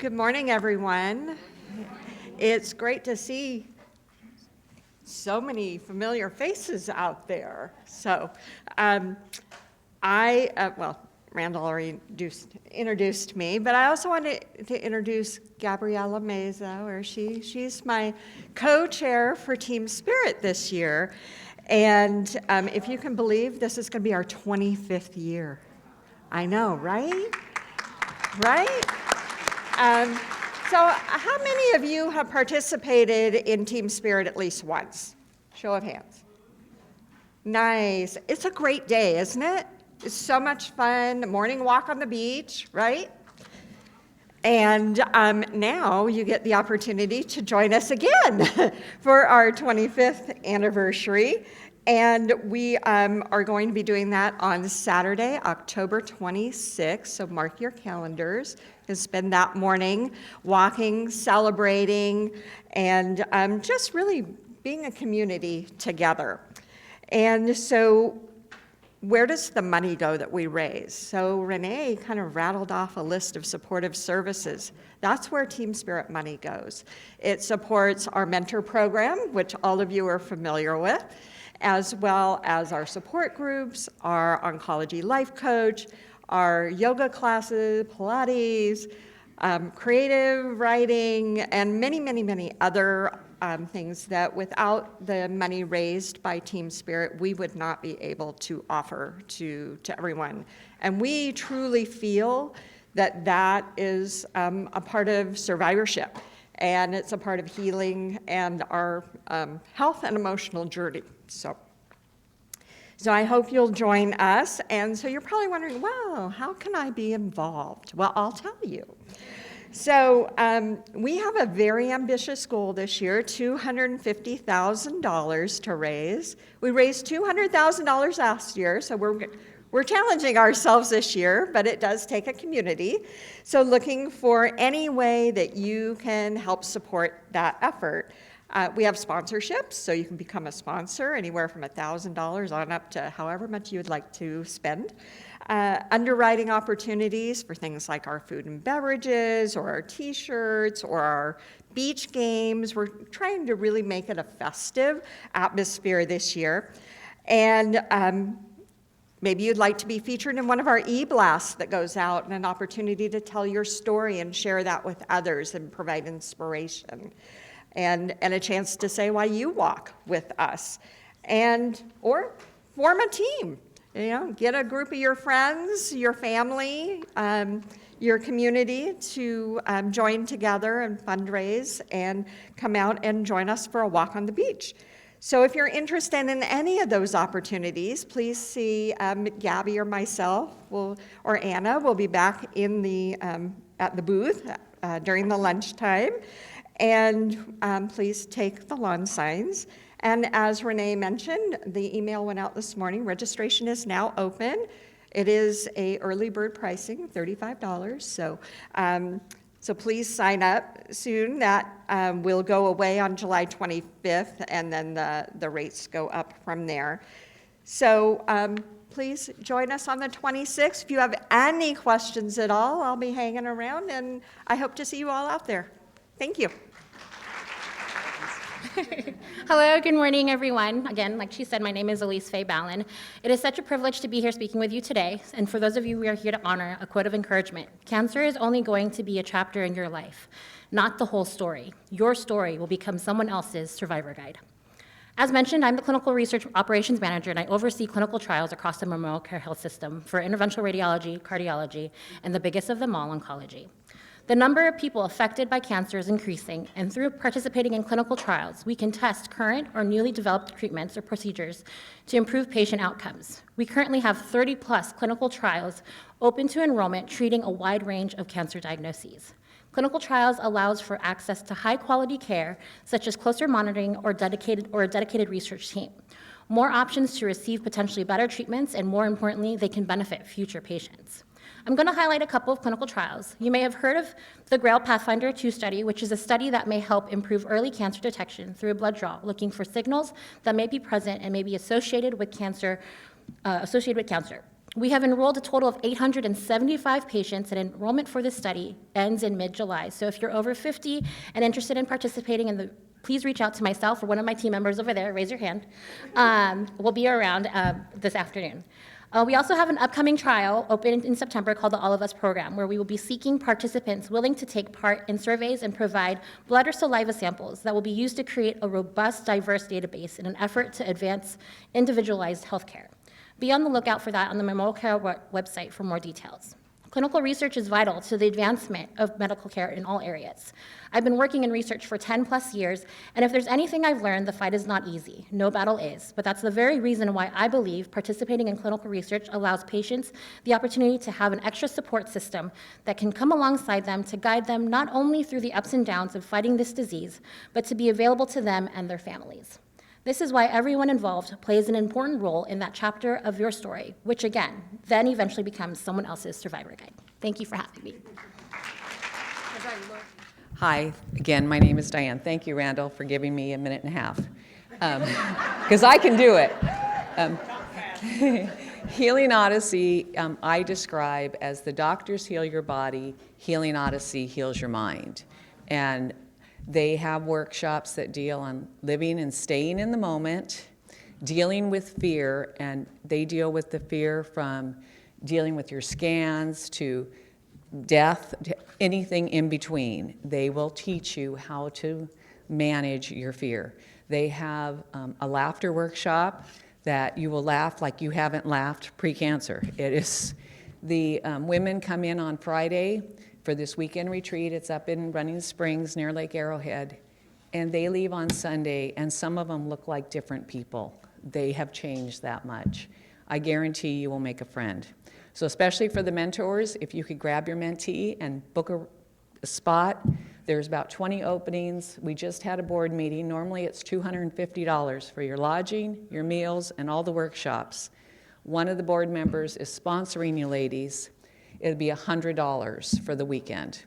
Good morning, everyone. It's great to see so many familiar faces out there. So Randall already introduced me, but I also wanted to introduce Gabriella Meza, where she's my co-chair for Team Spirit this year. And if you can believe, this is going to be our 25th year. I know, right? Right? So how many of you have participated in Team Spirit at least once? Show of hands. Nice. It's a great day, isn't it? It's so much fun. Morning walk on the beach, right? And now you get the opportunity to join us again for our 25th anniversary. And we are going to be doing that on Saturday, October 26th. So mark your calendars. You can spend that morning walking, celebrating, and just really being a community together. And so where does the money go that we raise? So Renee kind of rattled off a list of supportive services. That's where Team Spirit money goes. It supports our mentor program, which all of you are familiar with, as well as our support groups, our oncology life coach, our yoga classes, Pilates, creative writing, and many, many, many other things that without the money raised by Team Spirit, we would not be able to offer to everyone. And we truly feel that that is a part of survivorship, and it's a part of healing and our health and emotional journey. So I hope you'll join us. And so you're probably wondering, well, how can I be involved? Well, I'll tell you. So we have a very ambitious goal this year, $250,000 to raise. We raised $200,000 last year, so we're challenging ourselves this year, but it does take a community. So looking for any way that you can help support that effort. We have sponsorships, so you can become a sponsor, anywhere from $1,000 on up to however much you would like to spend. Underwriting opportunities for things like our food and beverages, or our t-shirts, or our beach games. We're trying to really make it a festive atmosphere this year. And maybe you'd like to be featured in one of our e-blasts that goes out, and an opportunity to tell your story and share that with others and provide inspiration. And a chance to say why you walk with us, or form a team. Get a group of your friends, your family, your community to join together and fundraise and come out and join us for a walk on the beach. So if you're interested in any of those opportunities, please see Gabby or myself or Anna. Will be back in at the booth during the lunchtime. And please take the lawn signs. And as Renee mentioned, the email went out this morning. Registration is now open. It is a early bird pricing, $35. So please sign up soon. That will go away on July 25th, and then the rates go up from there. So please join us on the 26th. If you have any questions at all, I'll be hanging around, and I hope to see you all out there. Thank you. Hello, good morning, everyone. Again, like she said, my name is Elise Faye Ballin. It is such a privilege to be here speaking with you today. And for those of you, we are here to honor a quote of encouragement. Cancer is only going to be a chapter in your life, not the whole story. Your story will become someone else's survivor guide. As mentioned, I'm the Clinical Research Operations Manager, and I oversee clinical trials across the MemorialCare Health System for interventional radiology, cardiology, and the biggest of them all, oncology. The number of people affected by cancer is increasing, and through participating in clinical trials, we can test current or newly developed treatments or procedures to improve patient outcomes. We currently have 30+ clinical trials open to enrollment treating a wide range of cancer diagnoses. Clinical trials allows for access to high-quality care, such as closer monitoring or a dedicated research team. More options to receive potentially better treatments, and more importantly, they can benefit future patients. I'm going to highlight a couple of clinical trials. You may have heard of the GRAIL Pathfinder 2 study, which is a study that may help improve early cancer detection through a blood draw, looking for signals that may be present and may be associated with cancer. We have enrolled a total of 875 patients, and enrollment for this study ends in mid-July. So if you're over 50 and interested in participating please reach out to myself or one of my team members over there, raise your hand. We'll be around this afternoon. We also have an upcoming trial open in September called the All of Us program, where we will be seeking participants willing to take part in surveys and provide blood or saliva samples that will be used to create a robust, diverse database in an effort to advance individualized healthcare. Be on the lookout for that on the MemorialCare website for more details. Clinical research is vital to the advancement of medical care in all areas. I've been working in research for 10 plus years, and if there's anything I've learned, the fight is not easy. No battle is, but that's the very reason why I believe participating in clinical research allows patients the opportunity to have an extra support system that can come alongside them to guide them not only through the ups and downs of fighting this disease, but to be available to them and their families. This is why everyone involved plays an important role in that chapter of your story, which again, then eventually becomes someone else's survivor guide. Thank you for having me. Hi, again, my name is Diane. Thank you, Randall, for giving me a minute and a half, because I can do it. Healing Odyssey, I describe as the doctors heal your body, Healing Odyssey heals your mind. And they have workshops that deal on living and staying in the moment, dealing with fear, and they deal with the fear from dealing with your scans to death, to anything in between. They will teach you how to manage your fear. They have a laughter workshop that you will laugh like you haven't laughed pre-cancer. It is, the women come in on Friday for this weekend retreat. It's up in Running Springs near Lake Arrowhead, and they leave on Sunday, and some of them look like different people. They have changed that much. I guarantee you will make a friend. So especially for the mentors, if you could grab your mentee and book a spot, there's about 20 openings. We just had a board meeting. Normally it's $250 for your lodging, your meals, and all the workshops. One of the board members is sponsoring you ladies. It'll be $100 for the weekend.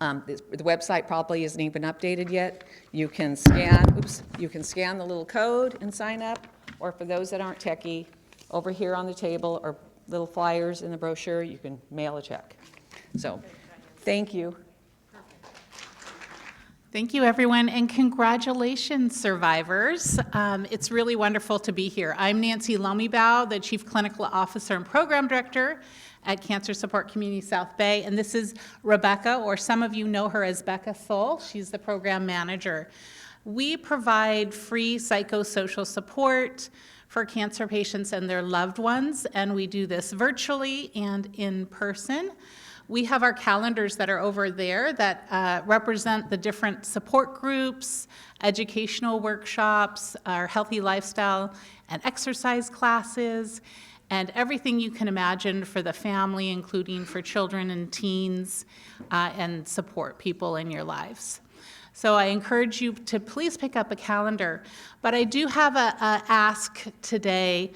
The website probably isn't even updated yet. You can scan the little code and sign up, or for those that aren't techie, over here on the table are little flyers in the brochure. You can mail a check. So, thank you. Thank you, everyone, and congratulations, survivors. It's really wonderful to be here. I'm Nancy Lomibau, the Chief Clinical Officer and Program Director at Cancer Support Community South Bay, and this is Rebecca, or some of you know her as Becca Soul. She's the Program Manager. We provide free psychosocial support for cancer patients and their loved ones, and we do this virtually and in person. We have our calendars that are over there that represent the different support groups, educational workshops, our healthy lifestyle and exercise classes, and everything you can imagine for the family, including for children and teens, and support people in your lives. So I encourage you to please pick up a calendar. But I do have a ask today.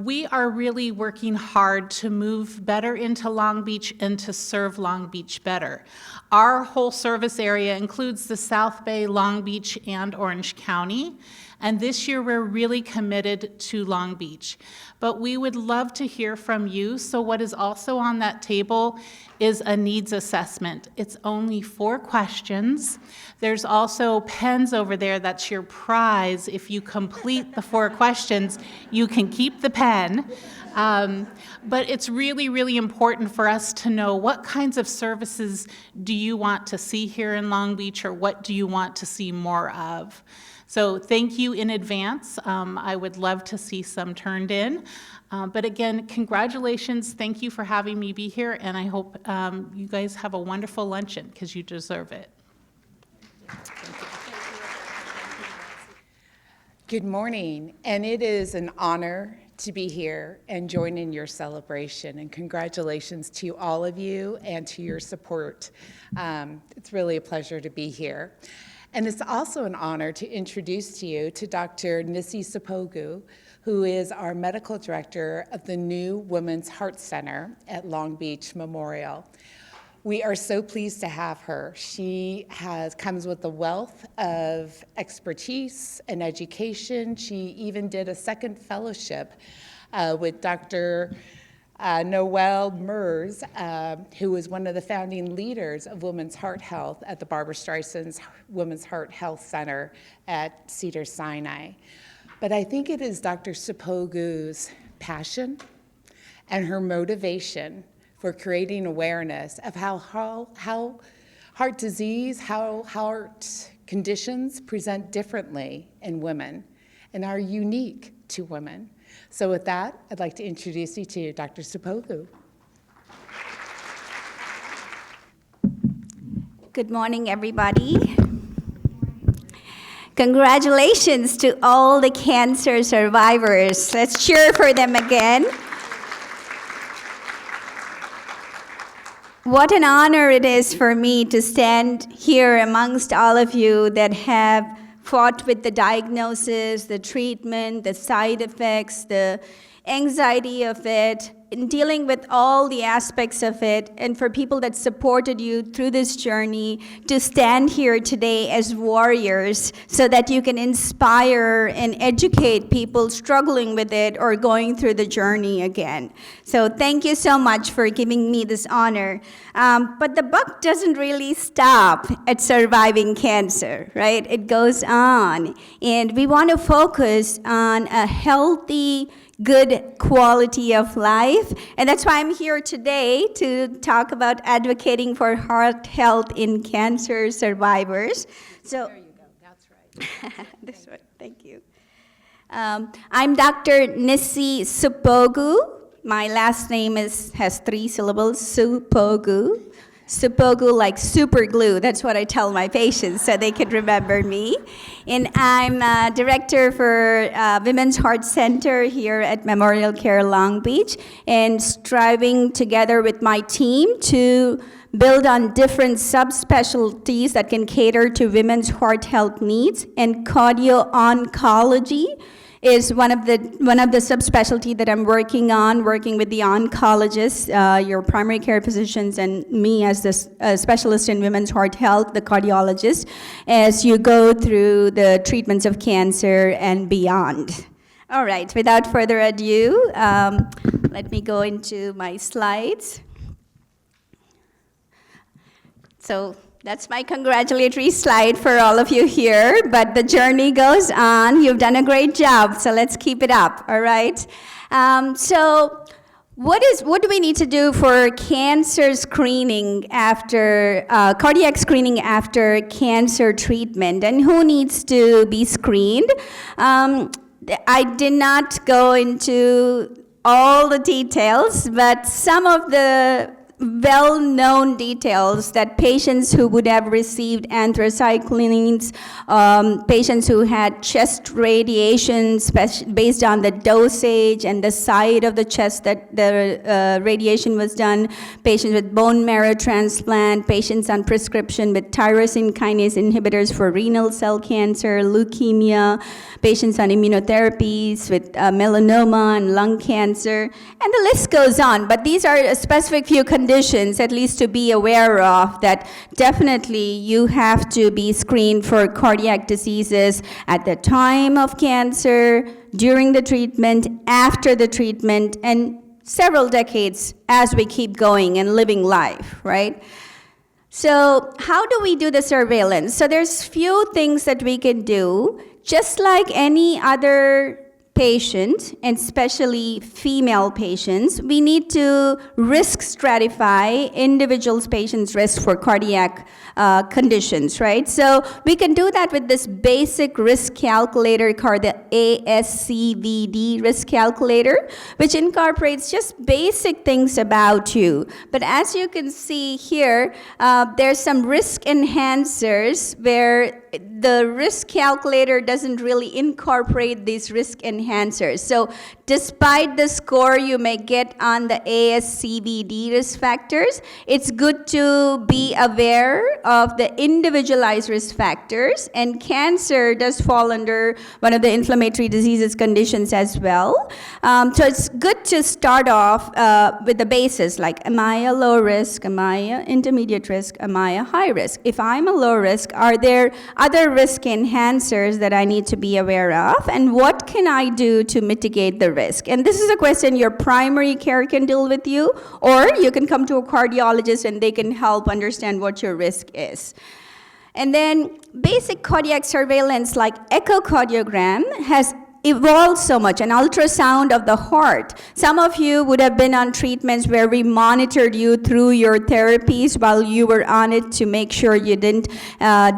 We are really working hard to move better into Long Beach and to serve Long Beach better. Our whole service area includes the South Bay, Long Beach, and Orange County. And this year we're really committed to Long Beach. But we would love to hear from you. So what is also on that table is a needs assessment. It's only 4 questions. There's also pens over there. That's your prize. If you complete the 4 questions, you can keep the pen. But it's really, really important for us to know what kinds of services do you want to see here in Long Beach, or what do you want to see more of? So thank you in advance. I would love to see some turned in. But again, congratulations. Thank you for having me be here, and I hope you guys have a wonderful luncheon, because you deserve it. Good morning, and it is an honor to be here and join in your celebration, and congratulations to all of you and to your support. It's really a pleasure to be here. And it's also an honor to introduce to you to Dr. Nissi Sapogu, who is our medical director of the new Women's Heart Center at Long Beach Memorial. We are so pleased to have her. She comes with a wealth of expertise and education. She even did a second fellowship with Dr. Noelle Mers, who was one of the founding leaders of Women's Heart Health at the Barbara Streisand's Women's Heart Health Center at Cedars-Sinai. But I think it is Dr. Sipogu's passion and her motivation for creating awareness of how heart disease, how heart conditions present differently in women and are unique to women. So with that, I'd like to introduce you to Dr. Sipogu. Good morning, everybody. Congratulations to all the cancer survivors. Let's cheer for them again. What an honor it is for me to stand here amongst all of you that have fought with the diagnosis, the treatment, the side effects, the anxiety of it, in dealing with all the aspects of it, and for people that supported you through this journey to stand here today as warriors so that you can inspire and educate people struggling with it or going through the journey again. So thank you so much for giving me this honor. But the buck doesn't really stop at surviving cancer, right? It goes on. And we want to focus on a healthy, good quality of life. And that's why I'm here today to talk about advocating for heart health in cancer survivors. So, there you go, that's right. This one, thank you. I'm Dr. Nissi Sipogu. My last name has 3 syllables, Sipogu. Sipogu like super glue. That's what I tell my patients so they can remember me. And I'm director for Women's Heart Center here at MemorialCare Long Beach, and striving together with my team to build on different subspecialties that can cater to women's heart health needs. And cardio-oncology is one of the subspecialty that I'm working on, working with the oncologists, your primary care physicians, and me as the specialist in women's heart health, the cardiologist, as you go through the treatments of cancer and beyond. All right, without further ado, let me go into my slides. So that's my congratulatory slide for all of you here, but the journey goes on. You've done a great job, so let's keep it up, all right? So what do we need to do for cancer screening after, cardiac screening after cancer treatment, and who needs to be screened? I did not go into all the details, but some of the well-known details that patients who would have received anthracyclines, patients who had chest radiation based on the dosage and the side of the chest that the radiation was done, patients with bone marrow transplant, patients on prescription with tyrosine kinase inhibitors for renal cell cancer, leukemia, patients on immunotherapies with melanoma and lung cancer, and the list goes on. But these are a specific few conditions, at least to be aware of, that definitely you have to be screened for cardiac diseases at the time of cancer, during the treatment, after the treatment, and several decades as we keep going and living life, right? So how do we do the surveillance? So there's few things that we can do. Just like any other patient, and especially female patients, we need to risk stratify individuals' patients' risk for cardiac conditions, right? So we can do that with this basic risk calculator called the ASCVD risk calculator, which incorporates just basic things about you. But as you can see here, there's some risk enhancers where the risk calculator doesn't really incorporate these risk enhancers. So despite the score you may get on the ASCVD risk factors, it's good to be aware of the individualized risk factors, and cancer does fall under one of the inflammatory diseases conditions as well. So it's good to start off with the basis, like, am I a low risk, am I an intermediate risk, am I a high risk? If I'm a low risk, are there other risk enhancers that I need to be aware of, and what can I do to mitigate the risk? And this is a question your primary care can deal with you, or you can come to a cardiologist and they can help understand what your risk is. And then basic cardiac surveillance like echocardiogram has evolved so much, an ultrasound of the heart. Some of you would have been on treatments where we monitored you through your therapies while you were on it to make sure you didn't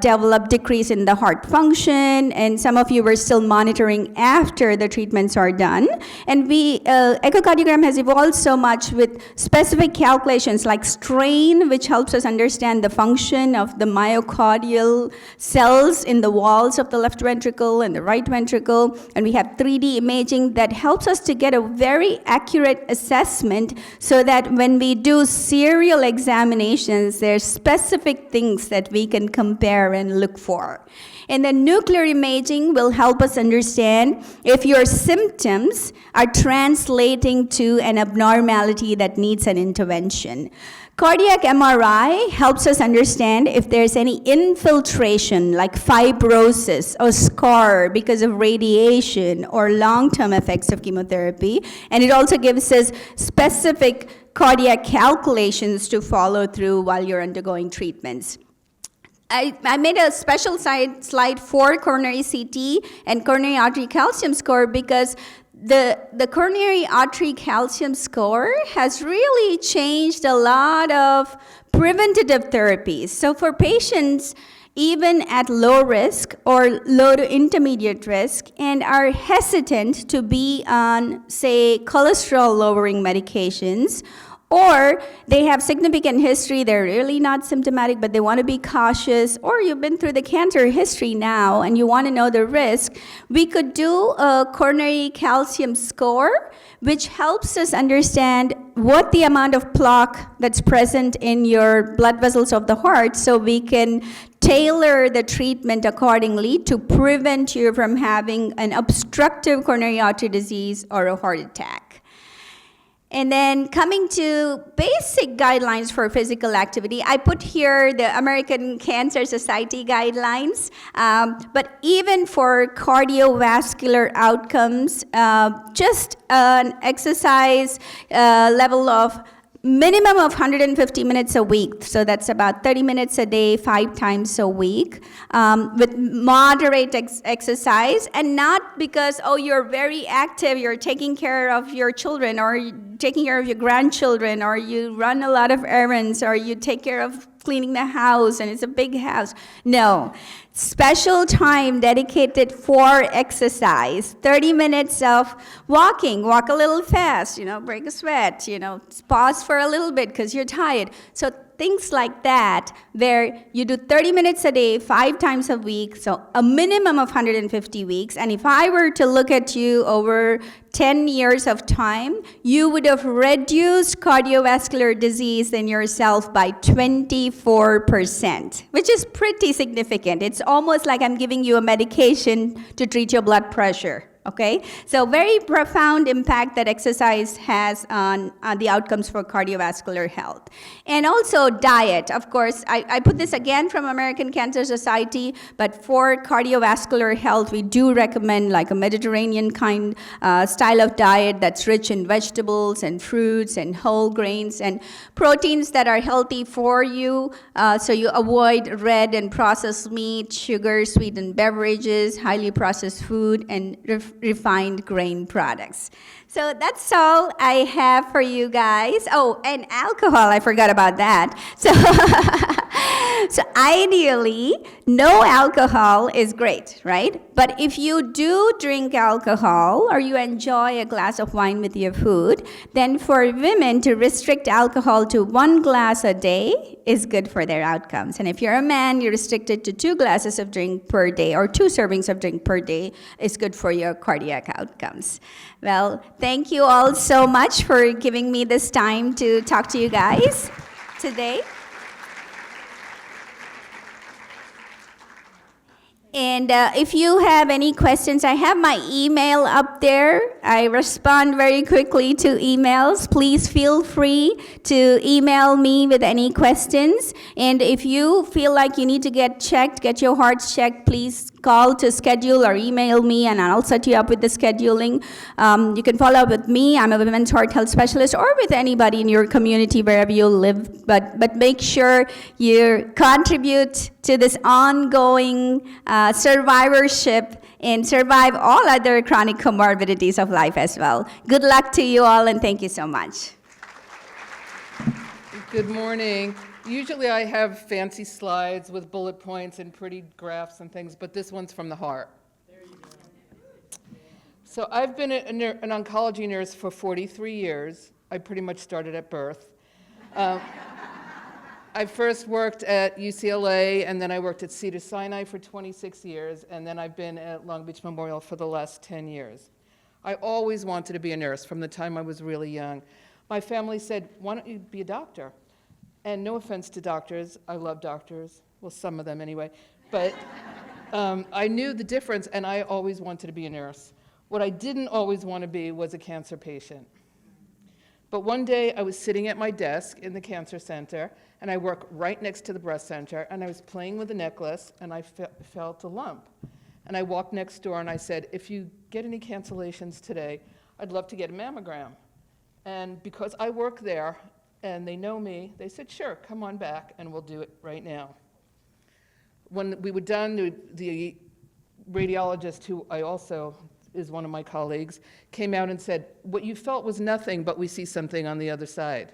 develop decrease in the heart function, and some of you were still monitoring after the treatments are done. And echocardiogram has evolved so much with specific calculations like strain, which helps us understand the function of the myocardial cells in the walls of the left ventricle and the right ventricle, and we have 3D imaging that helps us to get a very accurate assessment so that when we do serial examinations, there's specific things that we can compare and look for. And then nuclear imaging will help us understand if your symptoms are translating to an abnormality that needs an intervention. Cardiac MRI helps us understand if there's any infiltration like fibrosis or scar because of radiation or long-term effects of chemotherapy. And it also gives us specific cardiac calculations to follow through while you're undergoing treatments. I made a special slide for coronary CT and coronary artery calcium score because the coronary artery calcium score has really changed a lot of preventative therapies. So for patients even at low risk or low to intermediate risk and are hesitant to be on, say, cholesterol-lowering medications, or they have significant history, they're really not symptomatic, but they want to be cautious, or you've been through the cancer history now and you want to know the risk, we could do a coronary calcium score, which helps us understand what the amount of plaque that's present in your blood vessels of the heart, so we can tailor the treatment accordingly to prevent you from having an obstructive coronary artery disease or a heart attack. And then coming to basic guidelines for physical activity, I put here the American Cancer Society guidelines, but even for cardiovascular outcomes, just an exercise level of minimum of 150 minutes a week, so that's about 30 minutes a day, 5 times a week, with moderate exercise, and not because, oh, you're very active, you're taking care of your children, or you're taking care of your grandchildren, or you run a lot of errands, or you take care of cleaning the house, and it's a big house. No. Special time dedicated for exercise, 30 minutes of walking, walk a little fast, break a sweat, pause for a little bit because you're tired. So things like that, where you do 30 minutes a day, 5 times a week, so a minimum of 150 weeks. And if I were to look at you over 10 years of time, you would have reduced cardiovascular disease in yourself by 24%, which is pretty significant. It's almost like I'm giving you a medication to treat your blood pressure. Okay, so very profound impact that exercise has on the outcomes for cardiovascular health. And also diet, of course, I put this again from American Cancer Society, but for cardiovascular health, we do recommend like a Mediterranean kind style of diet that's rich in vegetables and fruits and whole grains and proteins that are healthy for you, so you avoid red and processed meat, sugar, sweetened beverages, highly processed food, and refined grain products. So that's all I have for you guys. Oh, and alcohol, I forgot about that. So ideally, no alcohol is great, right? But if you do drink alcohol or you enjoy a glass of wine with your food, then for women to restrict alcohol to 1 glass a day is good for their outcomes. And if you're a man, you restrict it to 2 glasses of drink per day or 2 servings of drink per day is good for your cardiac outcomes. Well, thank you all so much for giving me this time to talk to you guys today. And if you have any questions, I have my email up there. I respond very quickly to emails. Please feel free to email me with any questions. And if you feel like you need to get your hearts checked, please call to schedule or email me, and I'll set you up with the scheduling. You can follow up with me. I'm a women's heart health specialist, or with anybody in your community wherever you live. But make sure you contribute to this ongoing survivorship and survive all other chronic comorbidities of life as well. Good luck to you all, and thank you so much. Good morning. Usually I have fancy slides with bullet points and pretty graphs and things, but this one's from the heart. There you go. So I've been an oncology nurse for 43 years. I pretty much started at birth. I first worked at UCLA, and then I worked at Cedars-Sinai for 26 years, and then I've been at Long Beach Memorial for the last 10 years. I always wanted to be a nurse from the time I was really young. My family said, why don't you be a doctor? And no offense to doctors, I love doctors, well, some of them anyway, but I knew the difference, and I always wanted to be a nurse. What I didn't always want to be was a cancer patient. But one day I was sitting at my desk in the cancer center, and I work right next to the breast center, and I was playing with a necklace, and I felt a lump. And I walked next door and I said, if you get any cancellations today, I'd love to get a mammogram. And because I work there and they know me, they said, sure, come on back and we'll do it right now. When we were done, the radiologist, who I also is one of my colleagues, came out and said, what you felt was nothing, but we see something on the other side.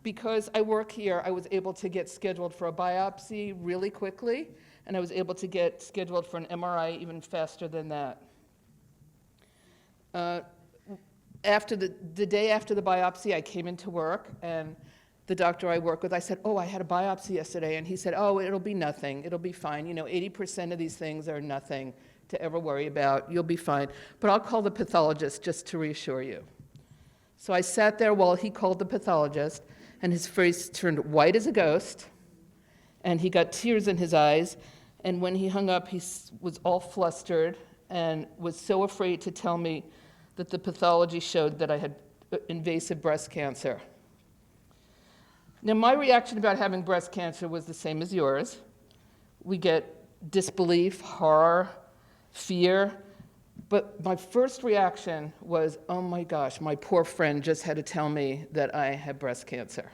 Because I work here, I was able to get scheduled for a biopsy really quickly, and I was able to get scheduled for an MRI even faster than that. After the day after the biopsy, I came into work, and the doctor I work with, I said, oh, I had a biopsy yesterday, and he said, oh, it'll be nothing, it'll be fine. 80% of these things are nothing to ever worry about, you'll be fine. But I'll call the pathologist just to reassure you. So I sat there while he called the pathologist, and his face turned white as a ghost, and he got tears in his eyes, and when he hung up, he was all flustered and was so afraid to tell me that the pathology showed that I had invasive breast cancer. Now, my reaction about having breast cancer was the same as yours. We get disbelief, horror, fear, but my first reaction was, oh my gosh, my poor friend just had to tell me that I had breast cancer.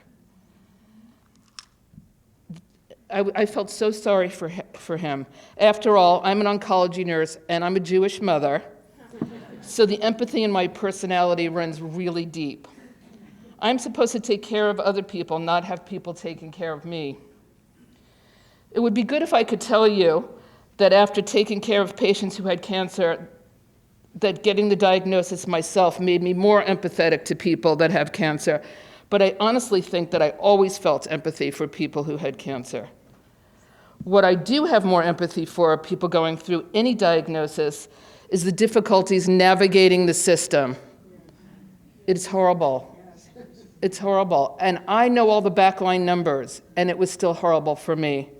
I felt so sorry for him. After all, I'm an oncology nurse and I'm a Jewish mother, so the empathy in my personality runs really deep. I'm supposed to take care of other people, not have people taking care of me. It would be good if I could tell you that after taking care of patients who had cancer, that getting the diagnosis myself made me more empathetic to people that have cancer. But I honestly think that I always felt empathy for people who had cancer. What I do have more empathy for people going through any diagnosis is the difficulties navigating the system. It's horrible. It's horrible. And I know all the backline numbers, and it was still horrible for me.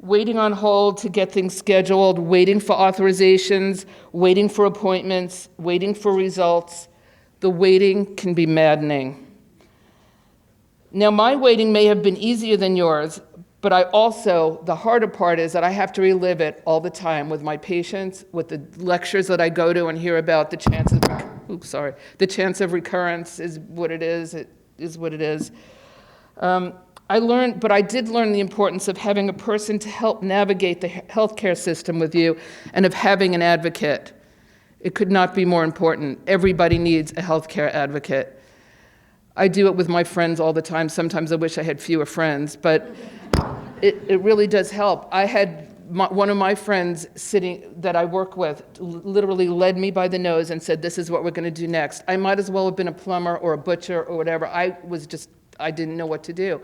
Waiting on hold to get things scheduled, waiting for authorizations, waiting for appointments, waiting for results. The waiting can be maddening. Now, my waiting may have been easier than yours, but the harder part is that I have to relive it all the time with my patients, with the lectures that I go to and hear about the chance of recurrence is what it is. It is what it is. I did learn the importance of having a person to help navigate the healthcare system with you and of having an advocate. It could not be more important. Everybody needs a healthcare advocate. I do it with my friends all the time. Sometimes I wish I had fewer friends, but it really does help. I had one of my friends that I work with literally led me by the nose and said, this is what we're going to do next. I might as well have been a plumber or a butcher or whatever. I didn't know what to do.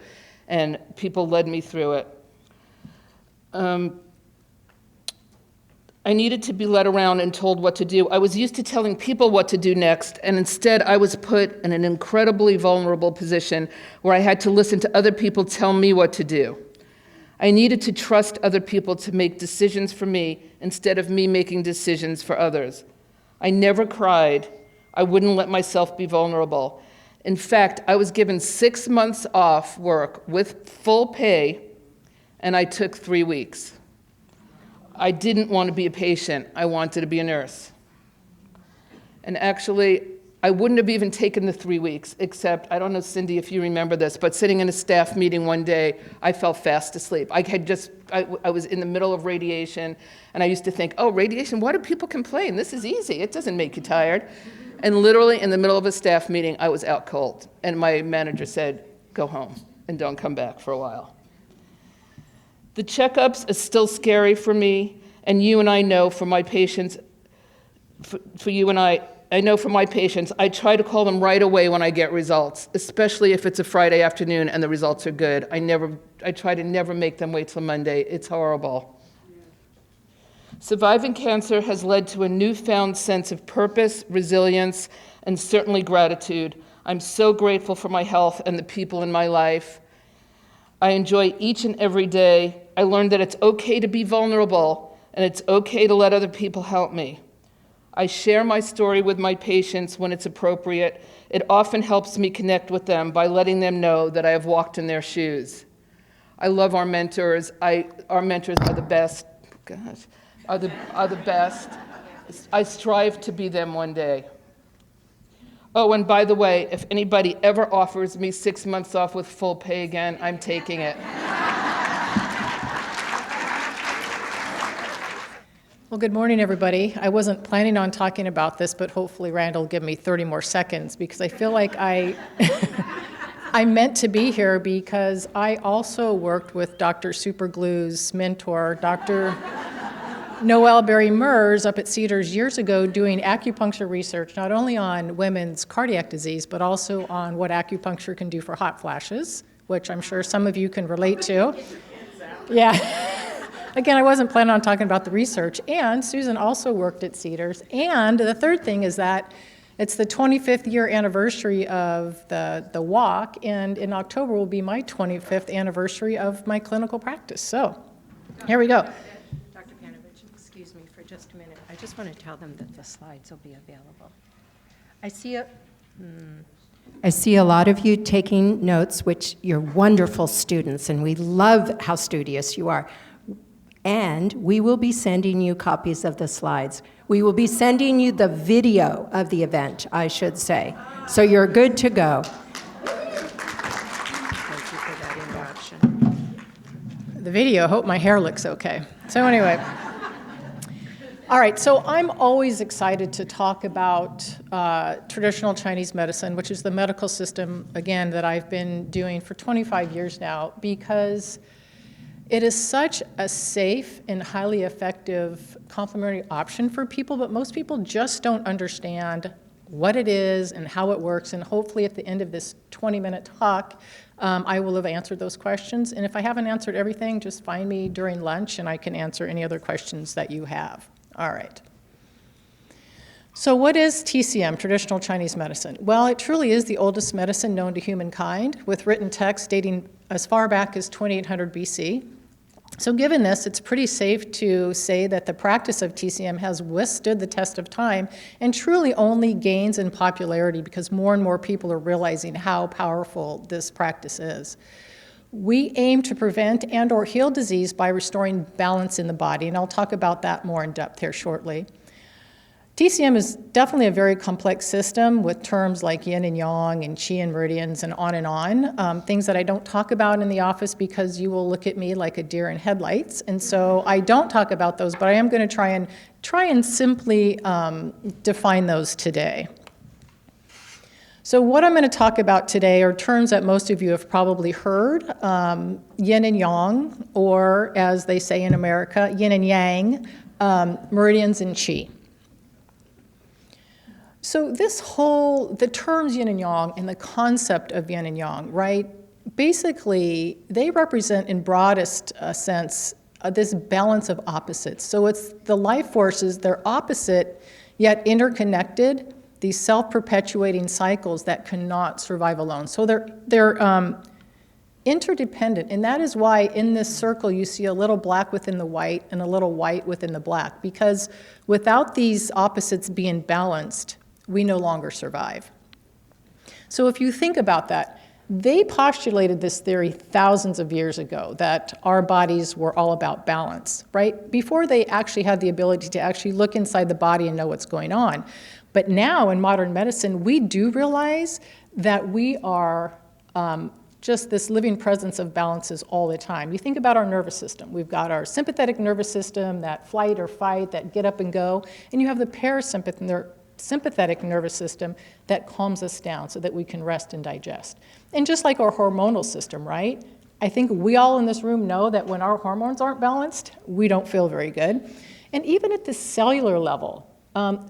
And people led me through it. I needed to be led around and told what to do. I was used to telling people what to do next, and instead I was put in an incredibly vulnerable position where I had to listen to other people tell me what to do. I needed to trust other people to make decisions for me instead of me making decisions for others. I never cried. I wouldn't let myself be vulnerable. In fact, I was given 6 months off work with full pay, and I took 3 weeks. I didn't want to be a patient. I wanted to be a nurse. And actually, I wouldn't have even taken the 3 weeks, except, I don't know, Cindy, if you remember this, but sitting in a staff meeting one day, I fell fast asleep. I was in the middle of radiation, and I used to think, oh, radiation, why do people complain? This is easy. It doesn't make you tired. And literally in the middle of a staff meeting, I was out cold. And my manager said, go home and don't come back for a while. The checkups are still scary for me, and you and I know for my patients, for you and I know for my patients, I try to call them right away when I get results, especially if it's a Friday afternoon and the results are good. I try to never make them wait till Monday. It's horrible. Surviving cancer has led to a newfound sense of purpose, resilience, and certainly gratitude. I'm so grateful for my health and the people in my life. I enjoy each and every day. I learned that it's okay to be vulnerable, and it's okay to let other people help me. I share my story with my patients when it's appropriate. It often helps me connect with them by letting them know that I have walked in their shoes. I love our mentors. Our mentors are the best. Gosh, are the best. I strive to be them one day. Oh, and by the way, if anybody ever offers me 6 months off with full pay again, I'm taking it. Well, good morning, everybody. I wasn't planning on talking about this, but hopefully Randall will give me 30 more seconds because I feel like I meant to be here because I also worked with Dr. Superglue's mentor, Dr. Noelle Berry-Mers up at Cedars years ago doing acupuncture research, not only on women's cardiac disease, but also on what acupuncture can do for hot flashes, which I'm sure some of you can relate to. Yeah. Again, I wasn't planning on talking about the research, and Susan also worked at Cedars. And the third thing is that it's the 25th year anniversary of the walk, and in October will be my 25th anniversary of my clinical practice. So here we go. Dr. Panovich, excuse me for just a minute. I just want to tell them that the slides will be available. I see a lot of you taking notes, which you're wonderful students, and we love how studious you are. And we will be sending you copies of the slides. We will be sending you the video of the event, I should say. So you're good to go. Thank you for that introduction. The video, hope my hair looks okay. So anyway. All right, so I'm always excited to talk about traditional Chinese medicine, which is the medical system, again, that I've been doing for 25 years now, because it is such a safe and highly effective complementary option for people, but most people just don't understand what it is and how it works, and hopefully at the end of this 20-minute talk, I will have answered those questions. And if I haven't answered everything, just find me during lunch and I can answer any other questions that you have. All right. So what is TCM, traditional Chinese medicine? Well, it truly is the oldest medicine known to humankind, with written texts dating as far back as 2800 BC. So given this, it's pretty safe to say that the practice of TCM has withstood the test of time and truly only gains in popularity because more and more people are realizing how powerful this practice is. We aim to prevent and or heal disease by restoring balance in the body, and I'll talk about that more in depth here shortly. TCM is definitely a very complex system with terms like yin and yang and qi and meridians and on, things that I don't talk about in the office because you will look at me like a deer in headlights. And so I don't talk about those, but I am going to try and simply define those today. So what I'm going to talk about today are terms that most of you have probably heard, yin and yang, or as they say in America, yin and yang, meridians and qi. So the terms yin and yang and the concept of yin and yang, right, basically they represent in broadest sense this balance of opposites. So it's the life forces, they're opposite yet interconnected, these self-perpetuating cycles that cannot survive alone. So they're interdependent, and that is why in this circle you see a little black within the white and a little white within the black, because without these opposites being balanced, we no longer survive. So if you think about that, they postulated this theory thousands of years ago, that our bodies were all about balance, right? Before they actually had the ability to actually look inside the body and know what's going on. But now in modern medicine, we do realize that we are just this living presence of balances all the time. You think about our nervous system. We've got our sympathetic nervous system, that flight or fight, that get up and go, and you have the parasympathetic nervous system that calms us down so that we can rest and digest. And just like our hormonal system, right? I think we all in this room know that when our hormones aren't balanced, we don't feel very good. And even at the cellular level,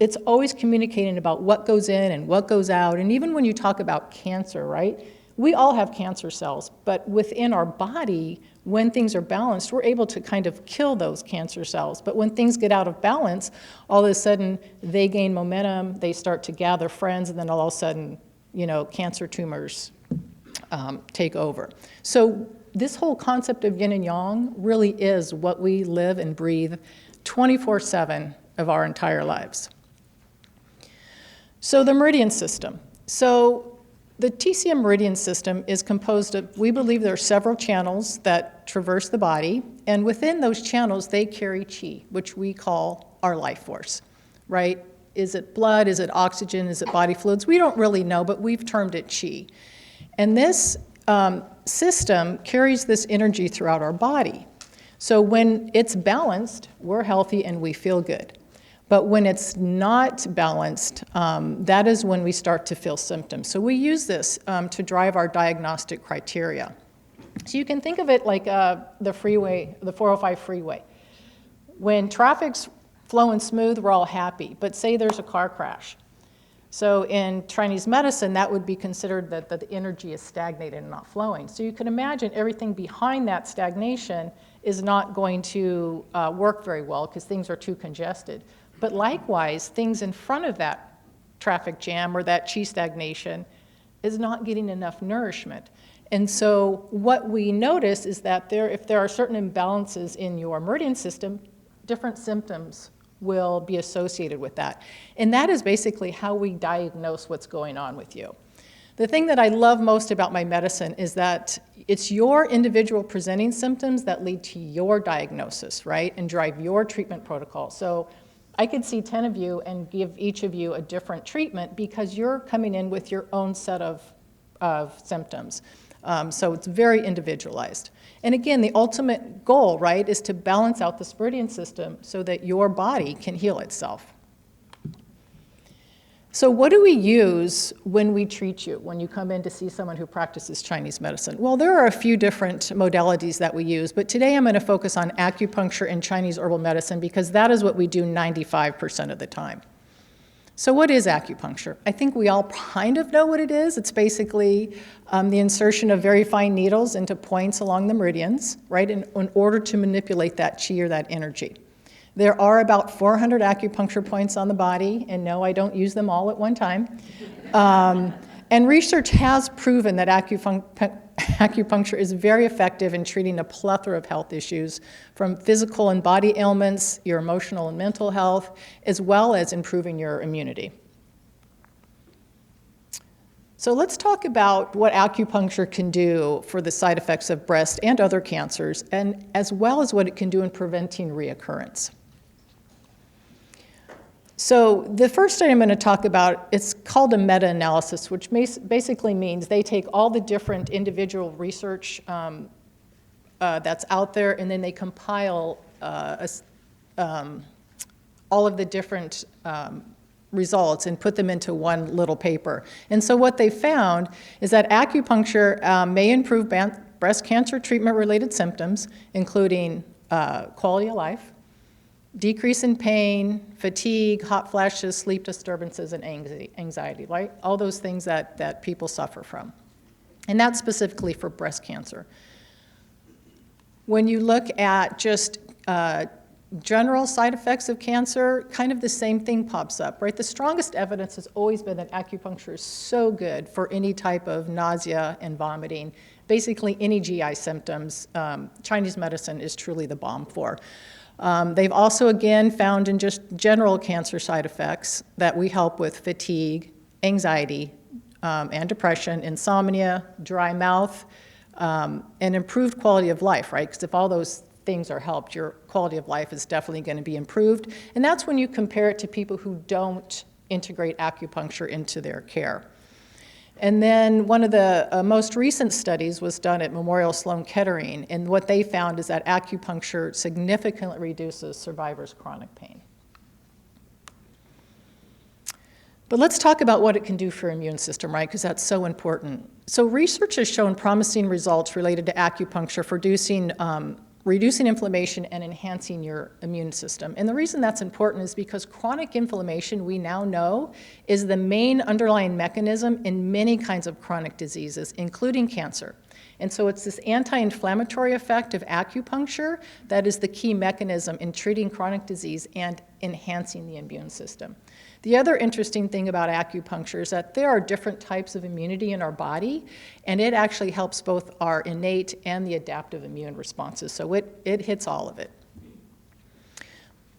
it's always communicating about what goes in and what goes out. And even when you talk about cancer, right? We all have cancer cells, but within our body, when things are balanced, we're able to kind of kill those cancer cells. But when things get out of balance, all of a sudden they gain momentum, they start to gather friends, and then all of a sudden, cancer tumors take over. So this whole concept of yin and yang really is what we live and breathe 24/7 of our entire lives. So the meridian system. So the TCM meridian system is composed of, we believe there are several channels that traverse the body, and within those channels they carry chi, which we call our life force, right? Is it blood, is it oxygen, is it body fluids? We don't really know, but we've termed it chi. And this system carries this energy throughout our body. So when it's balanced, we're healthy and we feel good. But when it's not balanced, that is when we start to feel symptoms. So we use this to drive our diagnostic criteria. So you can think of it like the freeway, the 405 freeway. When traffic's flowing smooth, we're all happy. But say there's a car crash. So in Chinese medicine, that would be considered that the energy is stagnated and not flowing. So you can imagine everything behind that stagnation is not going to work very well because things are too congested. But likewise, things in front of that traffic jam or that chi stagnation is not getting enough nourishment. And so what we notice is that if there are certain imbalances in your meridian system, different symptoms will be associated with that. And that is basically how we diagnose what's going on with you. The thing that I love most about my medicine is that it's your individual presenting symptoms that lead to your diagnosis, right, and drive your treatment protocol. So I could see 10 of you and give each of you a different treatment because you're coming in with your own set of symptoms. So it's very individualized. And again, the ultimate goal, right, is to balance out the meridian system so that your body can heal itself. So what do we use when we treat you, when you come in to see someone who practices Chinese medicine? Well, there are a few different modalities that we use, but today I'm going to focus on acupuncture and Chinese herbal medicine because that is what we do 95% of the time. So what is acupuncture? I think we all kind of know what it is. It's basically the insertion of very fine needles into points along the meridians, right, in order to manipulate that chi or that energy. There are about 400 acupuncture points on the body, and no, I don't use them all at one time. And research has proven that acupuncture is very effective in treating a plethora of health issues, from physical and body ailments, your emotional and mental health, as well as improving your immunity. So let's talk about what acupuncture can do for the side effects of breast and other cancers, and as well as what it can do in preventing reoccurrence. So the first thing I'm going to talk about, it's called a meta-analysis, which basically means they take all the different individual research that's out there, and then they compile all of the different results and put them into one little paper. And so what they found is that acupuncture may improve breast cancer treatment-related symptoms, including quality of life, decrease in pain, fatigue, hot flashes, sleep disturbances, and anxiety, right? All those things that people suffer from. And that's specifically for breast cancer. When you look at just general side effects of cancer, kind of the same thing pops up, right? The strongest evidence has always been that acupuncture is so good for any type of nausea and vomiting. Basically, any GI symptoms, Chinese medicine is truly the bomb for. They've also, again, found in just general cancer side effects that we help with fatigue, anxiety, and depression, insomnia, dry mouth, and improved quality of life, right? Because if all those things are helped, your quality of life is definitely going to be improved. And that's when you compare it to people who don't integrate acupuncture into their care. And then one of the most recent studies was done at Memorial Sloan Kettering, and what they found is that acupuncture significantly reduces survivors' chronic pain. But let's talk about what it can do for your immune system, right? Because that's so important. So research has shown promising results related to acupuncture for reducing inflammation and enhancing your immune system. And the reason that's important is because chronic inflammation, we now know, is the main underlying mechanism in many kinds of chronic diseases, including cancer. And so it's this anti-inflammatory effect of acupuncture that is the key mechanism in treating chronic disease and enhancing the immune system. The other interesting thing about acupuncture is that there are different types of immunity in our body, and it actually helps both our innate and the adaptive immune responses. So it hits all of it.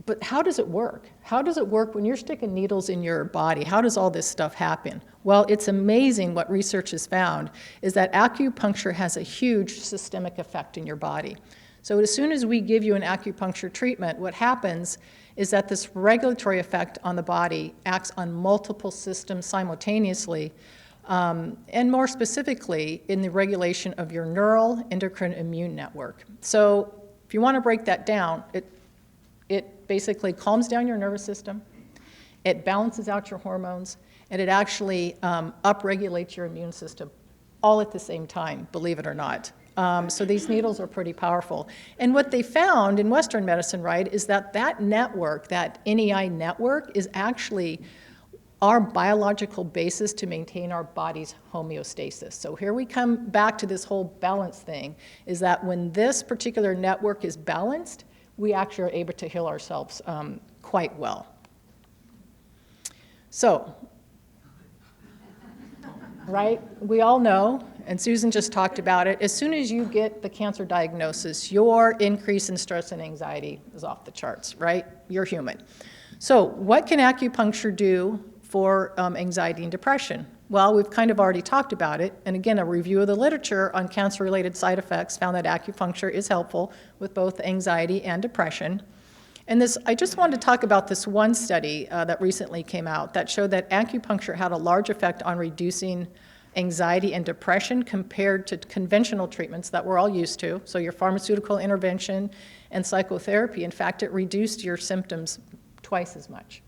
But how does it work? How does it work when you're sticking needles in your body? How does all this stuff happen? Well, it's amazing what research has found is that acupuncture has a huge systemic effect in your body. So as soon as we give you an acupuncture treatment, what happens is that this regulatory effect on the body acts on multiple systems simultaneously, and more specifically in the regulation of your neural endocrine immune network. So if you want to break that down, it basically calms down your nervous system, it balances out your hormones, and it actually upregulates your immune system all at the same time, believe it or not. So these needles are pretty powerful. And what they found in Western medicine, right, is that network, that NEI network, is actually our biological basis to maintain our body's homeostasis. So here we come back to this whole balance thing, is that when this particular network is balanced, we actually are able to heal ourselves quite well. So, right, we all know, and Susan just talked about it, as soon as you get the cancer diagnosis, your increase in stress and anxiety is off the charts, right? You're human. So what can acupuncture do for anxiety and depression? Well, we've kind of already talked about it, and again, a review of the literature on cancer-related side effects found that acupuncture is helpful with both anxiety and depression. And I just wanted to talk about this one study that recently came out that showed that acupuncture had a large effect on reducing anxiety and depression compared to conventional treatments that we're all used to, so your pharmaceutical intervention and psychotherapy. In fact, it reduced your symptoms twice as much.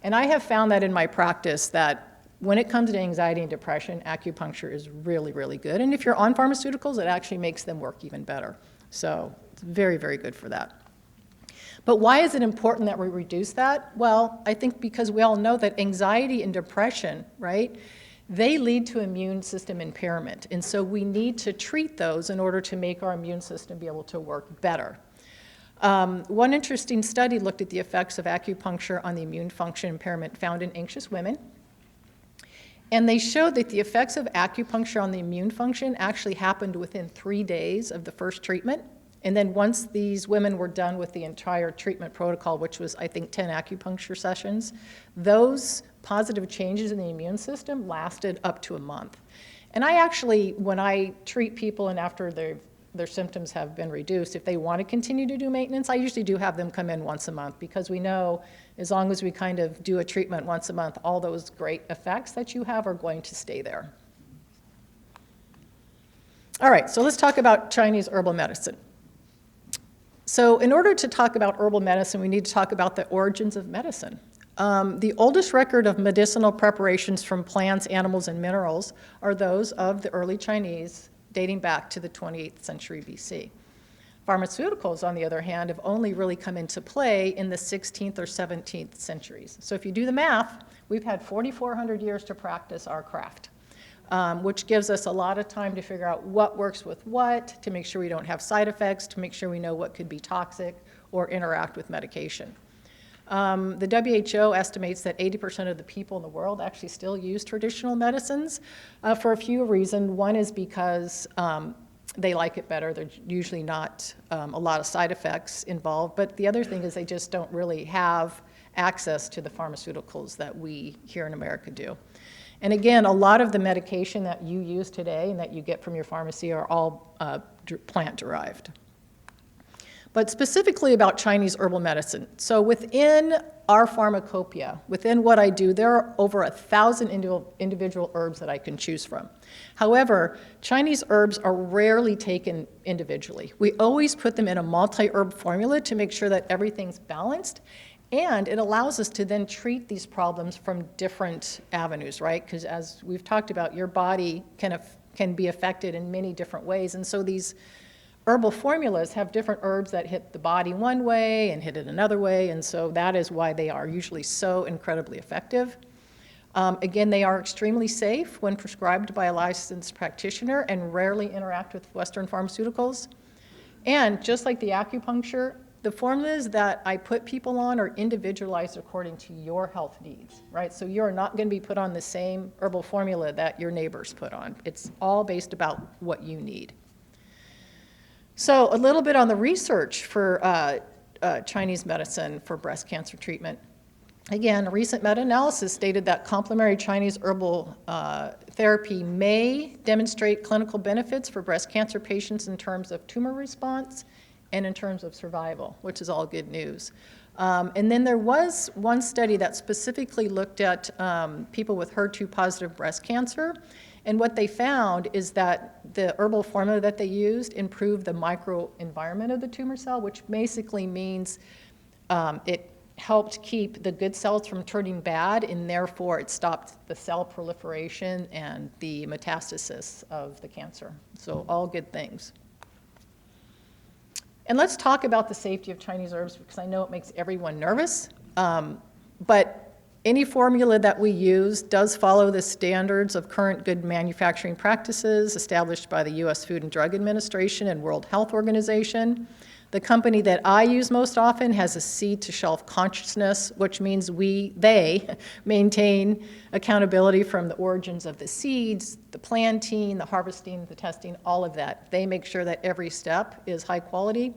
And I have found that in my practice that when it comes to anxiety and depression, acupuncture is really, really good. And if you're on pharmaceuticals, it actually makes them work even better. So it's very, very good for that. But why is it important that we reduce that? Well, I think because we all know that anxiety and depression, right, they lead to immune system impairment. And so we need to treat those in order to make our immune system be able to work better. One interesting study looked at the effects of acupuncture on the immune function impairment found in anxious women. And they showed that the effects of acupuncture on the immune function actually happened within 3 days of the first treatment. And then once these women were done with the entire treatment protocol, which was, I think, 10 acupuncture sessions, those positive changes in the immune system lasted up to a month. And I actually, when I treat people and after their symptoms have been reduced, if they want to continue to do maintenance, I usually do have them come in once a month, because we know as long as we kind of do a treatment once a month, all those great effects that you have are going to stay there. All right, so let's talk about Chinese herbal medicine. So in order to talk about herbal medicine, we need to talk about the origins of medicine. The oldest record of medicinal preparations from plants, animals, and minerals are those of the early Chinese, dating back to the 28th century BC. Pharmaceuticals, on the other hand, have only really come into play in the 16th or 17th centuries. So if you do the math, we've had 4,400 years to practice our craft, which gives us a lot of time to figure out what works with what, to make sure we don't have side effects, to make sure we know what could be toxic or interact with medication. The WHO estimates that 80% of the people in the world actually still use traditional medicines for a few reasons. One is because they like it better. There's usually not a lot of side effects involved. But the other thing is they just don't really have access to the pharmaceuticals that we here in America do. And again, a lot of the medication that you use today and that you get from your pharmacy are all plant-derived. But specifically about Chinese herbal medicine. So within our pharmacopoeia, within what I do, there are over 1,000 individual herbs that I can choose from. However, Chinese herbs are rarely taken individually. We always put them in a multi-herb formula to make sure that everything's balanced, and it allows us to then treat these problems from different avenues, right? Because as we've talked about, your body can be affected in many different ways, and so these herbal formulas have different herbs that hit the body one way and hit it another way, and so that is why they are usually so incredibly effective. Again, they are extremely safe when prescribed by a licensed practitioner and rarely interact with Western pharmaceuticals. And just like the acupuncture, the formulas that I put people on are individualized according to your health needs, right? So you're not going to be put on the same herbal formula that your neighbors put on. It's all based about what you need. So a little bit on the research for Chinese medicine for breast cancer treatment. Again, a recent meta-analysis stated that complementary Chinese herbal therapy may demonstrate clinical benefits for breast cancer patients in terms of tumor response and in terms of survival, which is all good news. And then there was one study that specifically looked at people with HER2-positive breast cancer. And what they found is that the herbal formula that they used improved the microenvironment of the tumor cell, which basically means it helped keep the good cells from turning bad, and therefore it stopped the cell proliferation and the metastasis of the cancer. So all good things. And let's talk about the safety of Chinese herbs, because I know it makes everyone nervous. But any formula that we use does follow the standards of current good manufacturing practices established by the U.S. Food and Drug Administration and World Health Organization. The company that I use most often has a seed-to-shelf consciousness, which means they maintain accountability from the origins of the seeds, the planting, the harvesting, the testing, all of that. They make sure that every step is high quality.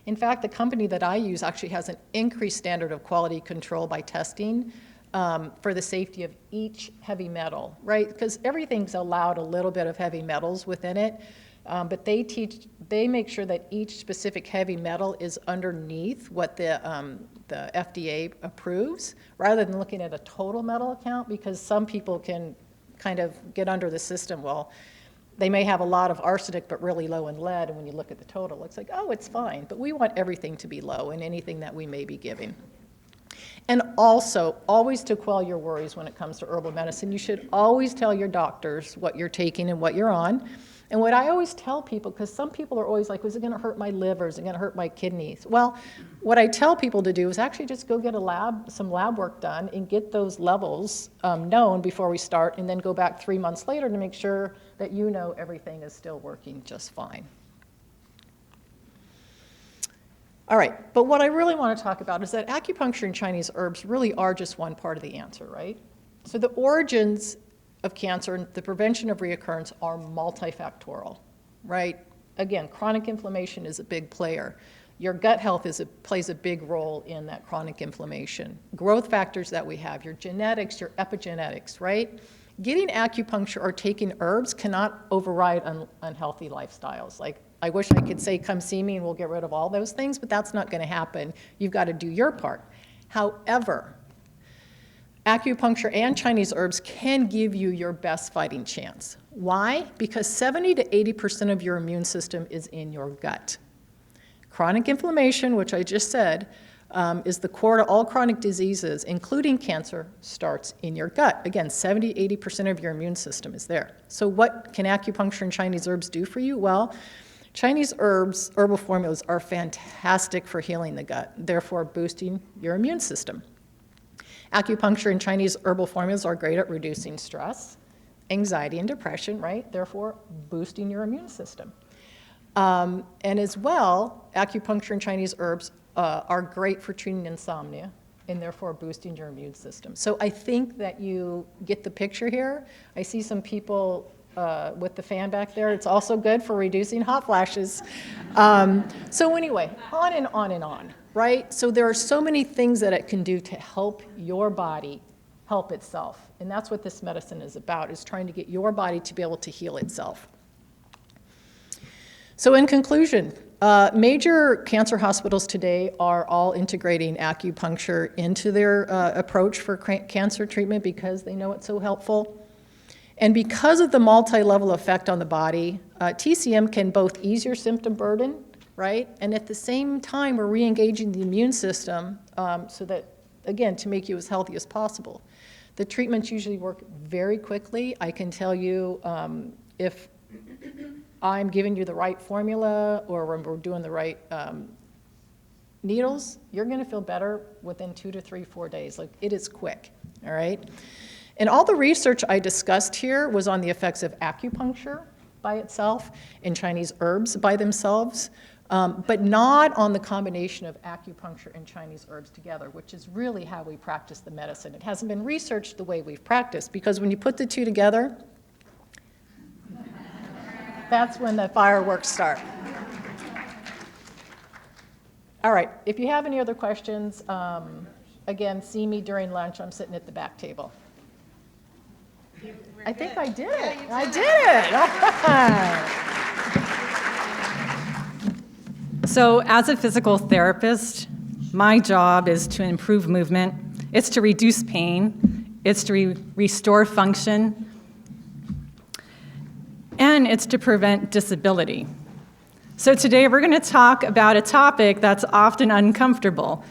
In fact, the company that I use actually has an increased standard of quality control by testing for the safety of each heavy metal, right? Because everything's allowed a little bit of heavy metals within it, but they make sure that each specific heavy metal is underneath what the FDA approves, rather than looking at a total metal count, because some people can kind of get under the system. Well, they may have a lot of arsenic but really low in lead, and when you look at the total, it's like, oh, it's fine. But we want everything to be low in anything that we may be giving. And also, always to quell your worries when it comes to herbal medicine, you should always tell your doctors what you're taking and what you're on. And what I always tell people, because some people are always like, is it going to hurt my liver? Is it going to hurt my kidneys? Well, what I tell people to do is actually just go get some lab work done and get those levels known before we start, and then go back 3 months later to make sure that you know everything is still working just fine. All right, but what I really want to talk about is that acupuncture and Chinese herbs really are just one part of the answer, right? So the origins of cancer and the prevention of reoccurrence are multifactorial, right? Again, chronic inflammation is a big player. Your gut health plays a big role in that chronic inflammation. Growth factors that we have, your genetics, your epigenetics, right? Getting acupuncture or taking herbs cannot override unhealthy lifestyles. Like, I wish I could say, come see me and we'll get rid of all those things, but that's not going to happen. You've got to do your part. However, acupuncture and Chinese herbs can give you your best fighting chance. Why? Because 70 to 80% of your immune system is in your gut. Chronic inflammation, which I just said, is the core to all chronic diseases, including cancer, starts in your gut. Again, 70, 80% of your immune system is there. So what can acupuncture and Chinese herbs do for you? Well, Chinese herbs, herbal formulas are fantastic for healing the gut, therefore boosting your immune system. Acupuncture and Chinese herbal formulas are great at reducing stress, anxiety, and depression, right? Therefore, boosting your immune system. And as well, acupuncture and Chinese herbs are great for treating insomnia and therefore boosting your immune system. So I think that you get the picture here. I see some people with the fan back there. It's also good for reducing hot flashes. So anyway, on and on and on, right? So there are so many things that it can do to help your body help itself. And that's what this medicine is about, is trying to get your body to be able to heal itself. So in conclusion, major cancer hospitals today are all integrating acupuncture into their approach for cancer treatment because they know it's so helpful. And because of the multi-level effect on the body, TCM can both ease your symptom burden, right? And at the same time, we're re-engaging the immune system so that, again, to make you as healthy as possible. The treatments usually work very quickly. I can tell you if I'm giving you the right formula or when we're doing the right needles, you're going to feel better within 2 to 3, 4 days. Like, it is quick, all right? And all the research I discussed here was on the effects of acupuncture by itself and Chinese herbs by themselves, but not on the combination of acupuncture and Chinese herbs together, which is really how we practice the medicine. It hasn't been researched the way we've practiced, because when you put the two together, that's when the fireworks start. All right, if you have any other questions, again, see me during lunch. I'm sitting at the back table. I think I did it. I did it. So as a physical therapist, my job is to improve movement. It's to reduce pain. It's to restore function. And it's to prevent disability. So today we're going to talk about a topic that's often uncomfortable,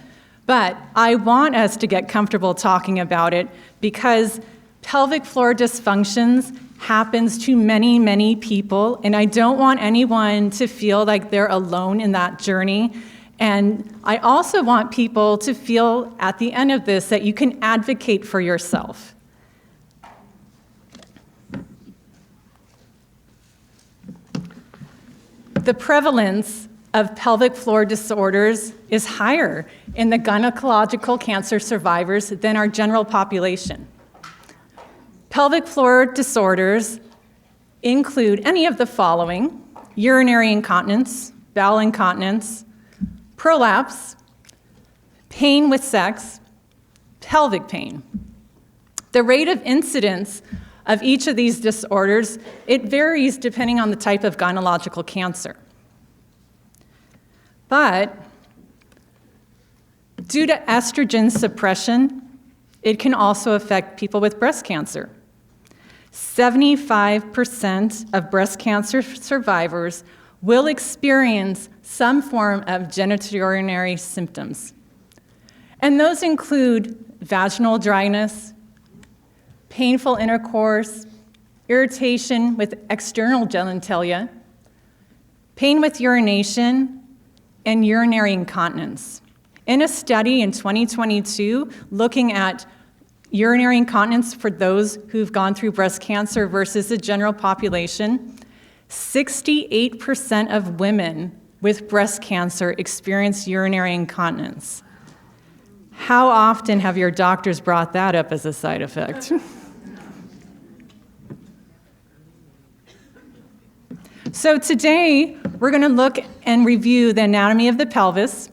but I want us to get comfortable talking about it because pelvic floor dysfunctions happens to many, many people, and I don't want anyone to feel like they're alone in that journey. And I also want people to feel at the end of this that you can advocate for yourself. The prevalence of pelvic floor disorders is higher in the gynecological cancer survivors than our general population. Pelvic floor disorders include any of the following: urinary incontinence, bowel incontinence, prolapse, pain with sex, pelvic pain. The rate of incidence of each of these disorders, it varies depending on the type of gynecological cancer. But due to estrogen suppression, it can also affect people with breast cancer. 75% of breast cancer survivors will experience some form of genitourinary symptoms. And those include vaginal dryness, painful intercourse, irritation with external genitalia, pain with urination, and urinary incontinence. In a study in 2022 looking at urinary incontinence for those who've gone through breast cancer versus the general population, 68% of women with breast cancer experience urinary incontinence. How often have your doctors brought that up as a side effect? So today, we're going to look and review the anatomy of the pelvis,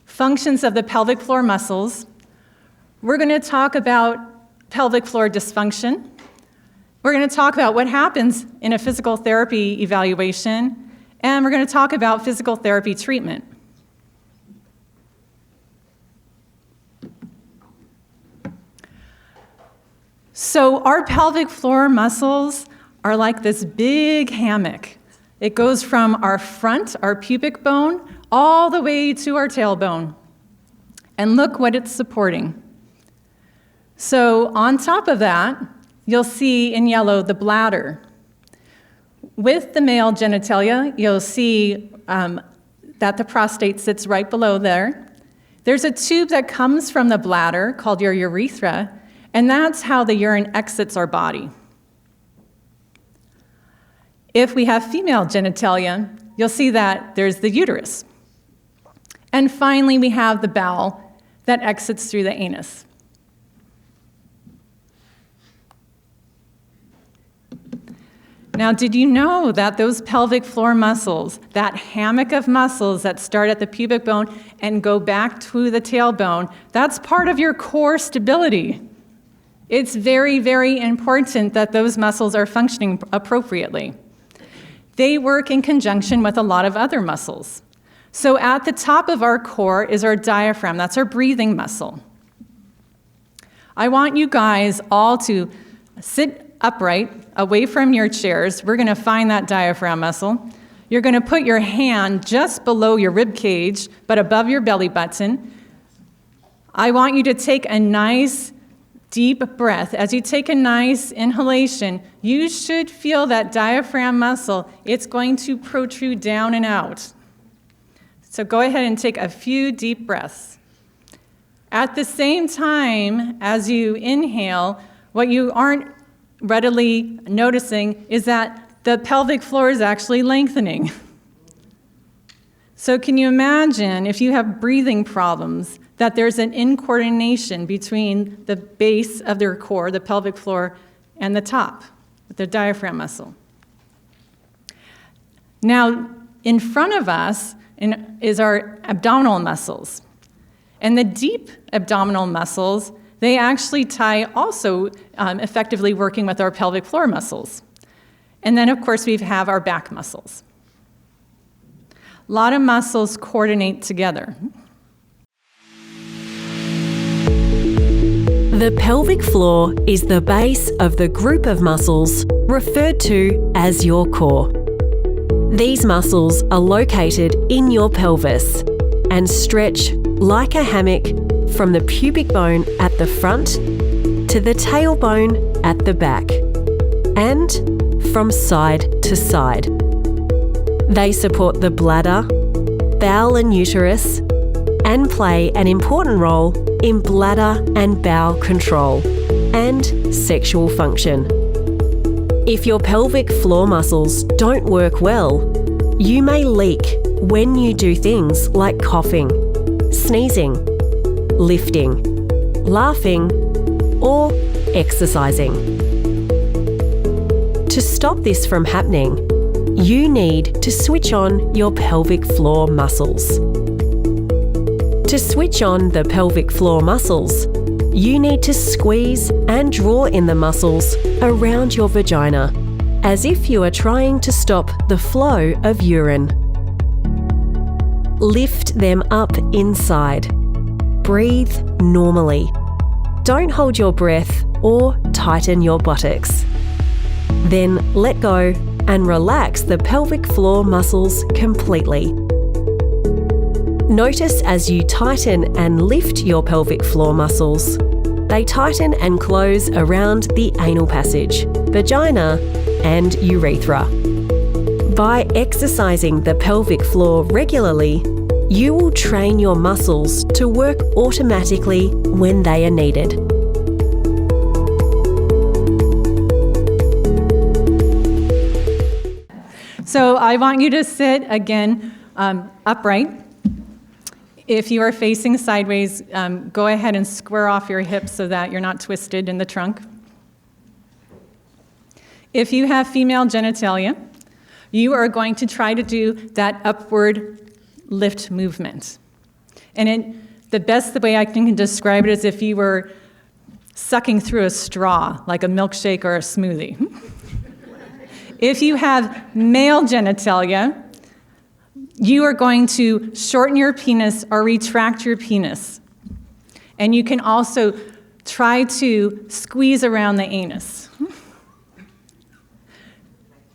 functions of the pelvic floor muscles. We're going to talk about pelvic floor dysfunction. We're going to talk about what happens in a physical therapy evaluation, and we're going to talk about physical therapy treatment. So our pelvic floor muscles are like this big hammock. It goes from our front, our pubic bone, all the way to our tailbone. And look what it's supporting. So on top of that, you'll see in yellow the bladder. With the male genitalia, you'll see that the prostate sits right below there. There's a tube that comes from the bladder called your urethra, and that's how the urine exits our body. If we have female genitalia, you'll see that there's the uterus. And finally, we have the bowel that exits through the anus. Now, did you know that those pelvic floor muscles, that hammock of muscles that start at the pubic bone and go back to the tailbone, that's part of your core stability? It's very, very important that those muscles are functioning appropriately. They work in conjunction with a lot of other muscles. So at the top of our core is our diaphragm. That's our breathing muscle. I want you guys all to sit upright, away from your chairs. We're going to find that diaphragm muscle. You're going to put your hand just below your rib cage, but above your belly button. I want you to take a nice deep breath. As you take a nice inhalation, you should feel that diaphragm muscle. It's going to protrude down and out. So go ahead and take a few deep breaths. At the same time as you inhale, what you aren't readily noticing is that the pelvic floor is actually lengthening. So can you imagine if you have breathing problems that there's an incoordination between the base of their core, the pelvic floor, and the top, the diaphragm muscle? Now, in front of us is our abdominal muscles. And the deep abdominal muscles, they actually tie also effectively working with our pelvic floor muscles. And then, of course, we have our back muscles. A lot of muscles coordinate together. The pelvic floor is the base of the group of muscles referred to as your core. These muscles are located in your pelvis and stretch like a hammock from the pubic bone at the front to the tailbone at the back, and from side to side. They support the bladder, bowel and uterus, and play an important role in bladder and bowel control and sexual function. If your pelvic floor muscles don't work well, you may leak when you do things like coughing, sneezing, lifting, laughing, or exercising. To stop this from happening, you need to switch on your pelvic floor muscles. To switch on the pelvic floor muscles, you need to squeeze and draw in the muscles around your vagina, as if you are trying to stop the flow of urine. Lift them up inside. Breathe normally. Don't hold your breath or tighten your buttocks. Then let go and relax the pelvic floor muscles completely. Notice as you tighten and lift your pelvic floor muscles, they tighten and close around the anal passage, vagina, and urethra. By exercising the pelvic floor regularly, you will train your muscles to work automatically when they are needed. So I want you to sit again upright. If you are facing sideways, go ahead and square off your hips so that you're not twisted in the trunk. If you have female genitalia, you are going to try to do that upward lift movement. And the best way I can describe it is if you were sucking through a straw, like a milkshake or a smoothie. If you have male genitalia, you are going to shorten your penis or retract your penis. And you can also try to squeeze around the anus.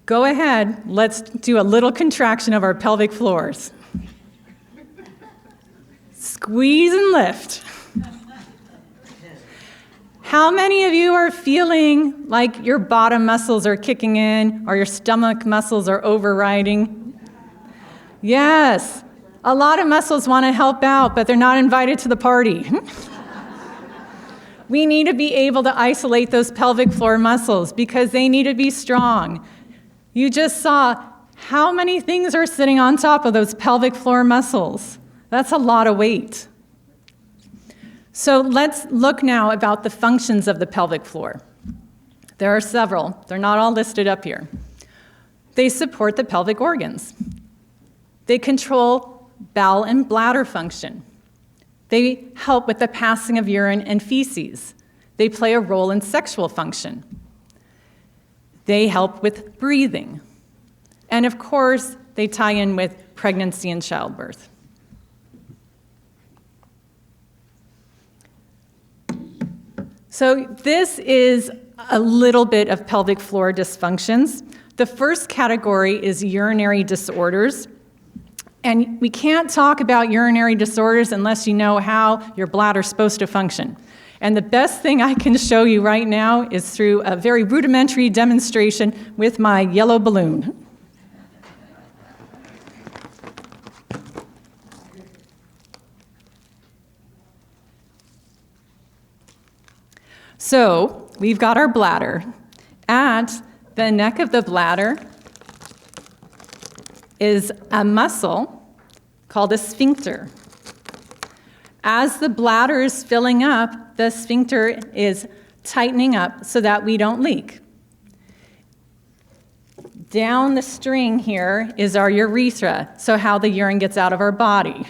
Go ahead, let's do a little contraction of our pelvic floors. Squeeze and lift. How many of you are feeling like your bottom muscles are kicking in or your stomach muscles are overriding? Yes, a lot of muscles want to help out, but they're not invited to the party. We need to be able to isolate those pelvic floor muscles because they need to be strong. You just saw How many things are sitting on top of those pelvic floor muscles? That's a lot of weight. So let's look now about the functions of the pelvic floor. There are several. They're not all listed up here. They support the pelvic organs. They control bowel and bladder function. They help with the passing of urine and feces. They play a role in sexual function. They help with breathing. And of course, they tie in with pregnancy and childbirth. So this is a little bit of pelvic floor dysfunctions. The first category is urinary disorders. And we can't talk about urinary disorders unless you know how your bladder's supposed to function. And the best thing I can show you right now is through a very rudimentary demonstration with my yellow balloon. So we've got our bladder. At the neck of the bladder is a muscle called a sphincter. As the bladder is filling up, the sphincter is tightening up so that we don't leak. Down the string here is our urethra, so how the urine gets out of our body.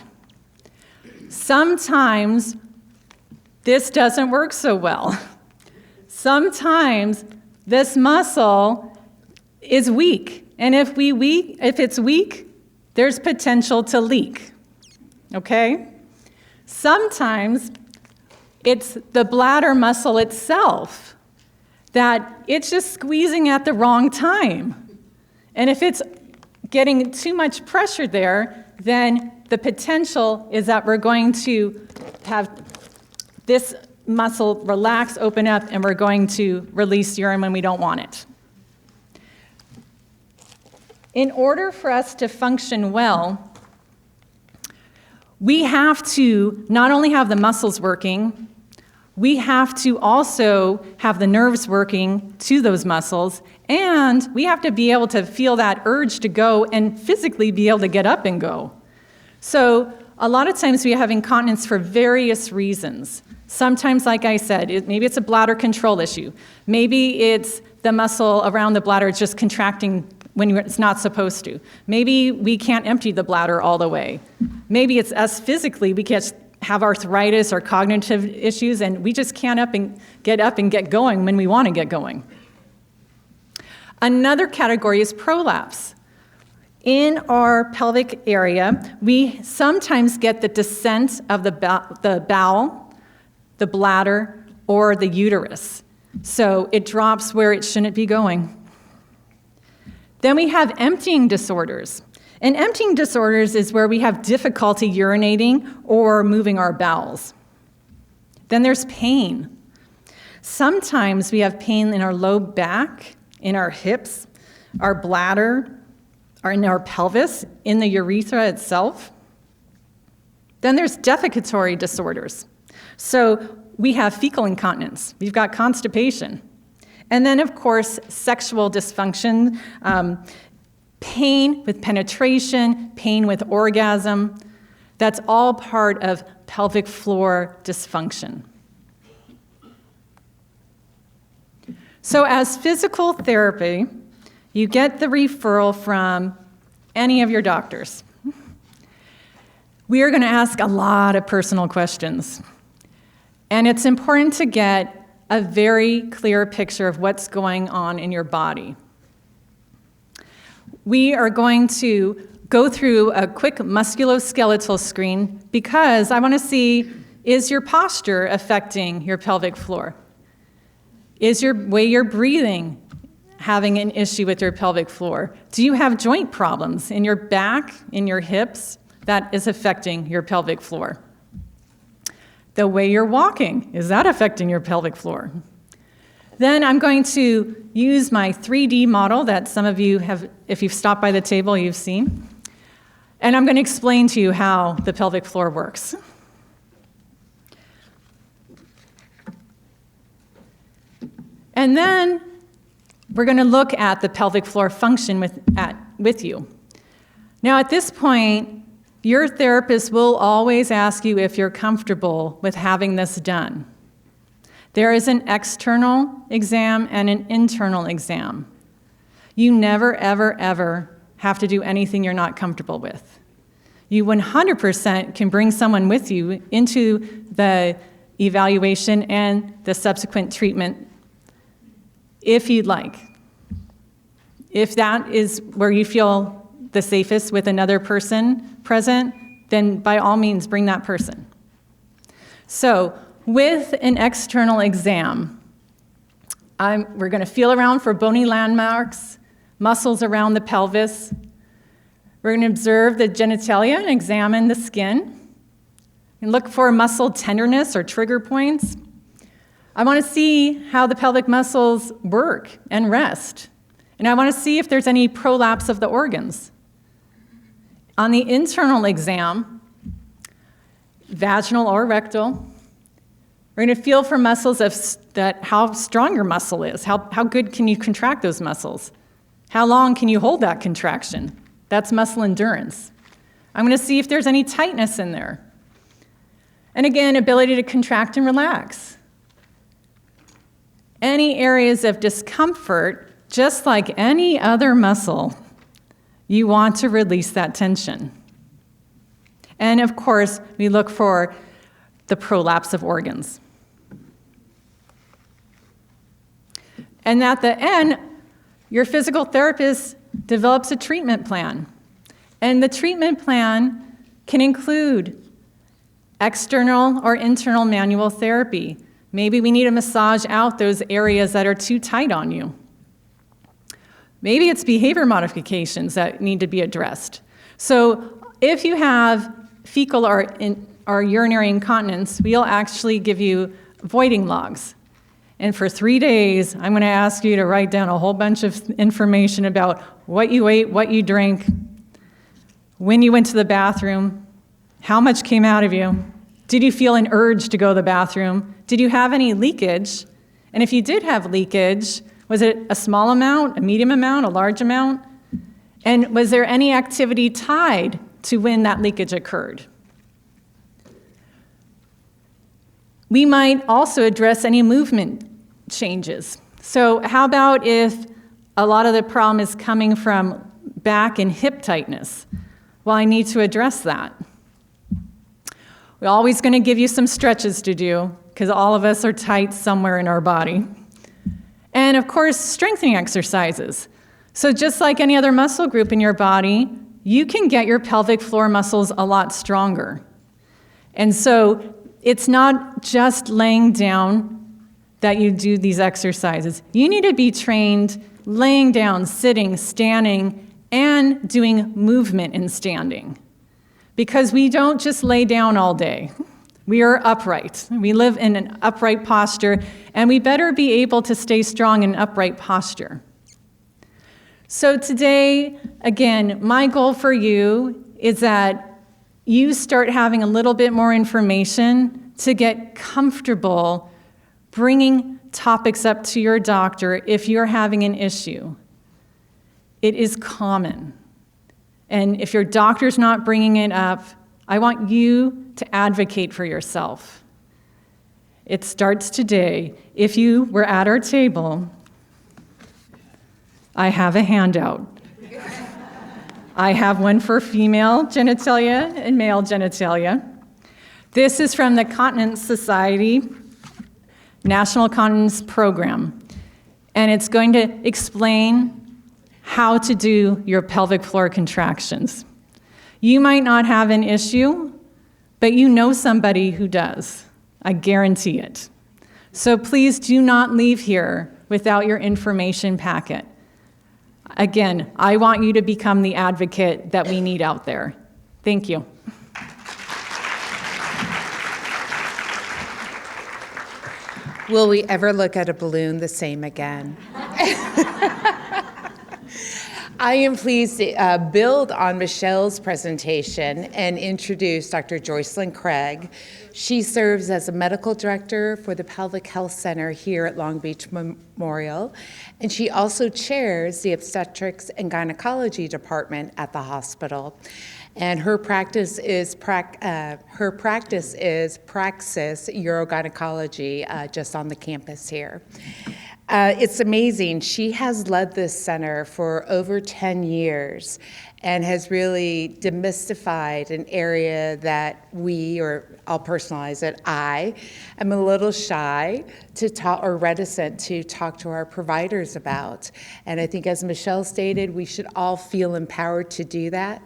Sometimes this doesn't work so well. Sometimes this muscle is weak, and if it's weak, there's potential to leak, okay? Sometimes it's the bladder muscle itself that it's just squeezing at the wrong time. And if it's getting too much pressure there, then the potential is that we're going to have this muscle relax, open up, and we're going to release urine when we don't want it. In order for us to function well, we have to not only have the muscles working, we have to also have the nerves working to those muscles, and we have to be able to feel that urge to go and physically be able to get up and go. So a lot of times we have incontinence for various reasons. Sometimes, like I said, maybe it's a bladder control issue. Maybe it's the muscle around the bladder is just contracting when it's not supposed to. Maybe we can't empty the bladder all the way. Maybe it's us physically, we can't have arthritis or cognitive issues, and we just can't up and get going when we want to get going. Another category is prolapse. In our pelvic area, we sometimes get the descent of the bowel, the bladder, or the uterus. So it drops where it shouldn't be going. Then we have emptying disorders. And emptying disorders is where we have difficulty urinating or moving our bowels. Then there's pain. Sometimes we have pain in our low back, in our hips, our bladder, or in our pelvis, in the urethra itself. Then there's defecatory disorders. So we have fecal incontinence. We've got constipation. And then, of course, sexual dysfunction, pain with penetration, pain with orgasm. That's all part of pelvic floor dysfunction. So as physical therapy, you get the referral from any of your doctors. We are going to ask a lot of personal questions. And it's important to get a very clear picture of what's going on in your body. We are going to go through a quick musculoskeletal screen because I want to see, is your posture affecting your pelvic floor? Is your way you're breathing having an issue with your pelvic floor? Do you have joint problems in your back, in your hips, that is affecting your pelvic floor? The way you're walking, is that affecting your pelvic floor? Then I'm going to use my 3D model that some of you have, if you've stopped by the table, you've seen. And I'm going to explain to you how the pelvic floor works. And then we're going to look at the pelvic floor function with you. Now, at this point, your therapist will always ask you if you're comfortable with having this done. There is an external exam and an internal exam. You never, ever, ever have to do anything you're not comfortable with. You 100% can bring someone with you into the evaluation and the subsequent treatment if you'd like. If that is where you feel the safest with another person present, then by all means bring that person. So with an external exam, we're going to feel around for bony landmarks, muscles around the pelvis. We're going to observe the genitalia and examine the skin and look for muscle tenderness or trigger points. I want to see how the pelvic muscles work and rest. And I want to see if there's any prolapse of the organs. On the internal exam, vaginal or rectal, we're going to feel for muscles how strong your muscle is. How good can you contract those muscles? How long can you hold that contraction? That's muscle endurance. I'm going to see if there's any tightness in there. And again, ability to contract and relax. Any areas of discomfort, just like any other muscle, you want to release that tension. And of course, we look for the prolapse of organs. And at the end, your physical therapist develops a treatment plan. And the treatment plan can include external or internal manual therapy. Maybe we need to massage out those areas that are too tight on you. Maybe it's behavior modifications that need to be addressed. So if you have fecal or urinary incontinence, we'll actually give you voiding logs. And for 3 days, I'm going to ask you to write down a whole bunch of information about what you ate, what you drank, when you went to the bathroom, how much came out of you, did you feel an urge to go to the bathroom, did you have any leakage, and if you did have leakage, was it a small amount, a medium amount, a large amount, and was there any activity tied to when that leakage occurred? We might also address any movement changes. So how about if a lot of the problem is coming from back and hip tightness? Well, I need to address that. We're always going to give you some stretches to do because all of us are tight somewhere in our body. And of course, strengthening exercises. So just like any other muscle group in your body, you can get your pelvic floor muscles a lot stronger. And so it's not just laying down that you do these exercises. You need to be trained laying down, sitting, standing, and doing movement in standing. Because we don't just lay down all day. We are upright. We live in an upright posture, and we better be able to stay strong in upright posture. So today, again, my goal for you is that you start having a little bit more information to get comfortable bringing topics up to your doctor if you're having an issue. It is common. And if your doctor's not bringing it up, I want you to advocate for yourself. It starts today. If you were at our table, I have a handout. I have one for female genitalia and male genitalia. This is from the Continence Society National Continence Program, and it's going to explain how to do your pelvic floor contractions. You might not have an issue, but you know somebody who does. I guarantee it. So please do not leave here without your information packet. Again, I want you to become the advocate that we need out there. Thank you. Will we ever look at a balloon the same again? I am pleased to build on Michelle's presentation and introduce Dr. Joycelyn Craig, She serves as a medical director for the Pelvic Health Center here at Long Beach Memorial, and she also chairs the obstetrics and gynecology department at the hospital. And her practice is Praxis Urogynecology just on the campus here. It's amazing. She has led this center for over 10 years and has really demystified an area that we, or I'll personalize it, I am a little shy to talk or reticent to talk to our providers about. And I think, as Michelle stated, we should all feel empowered to do that.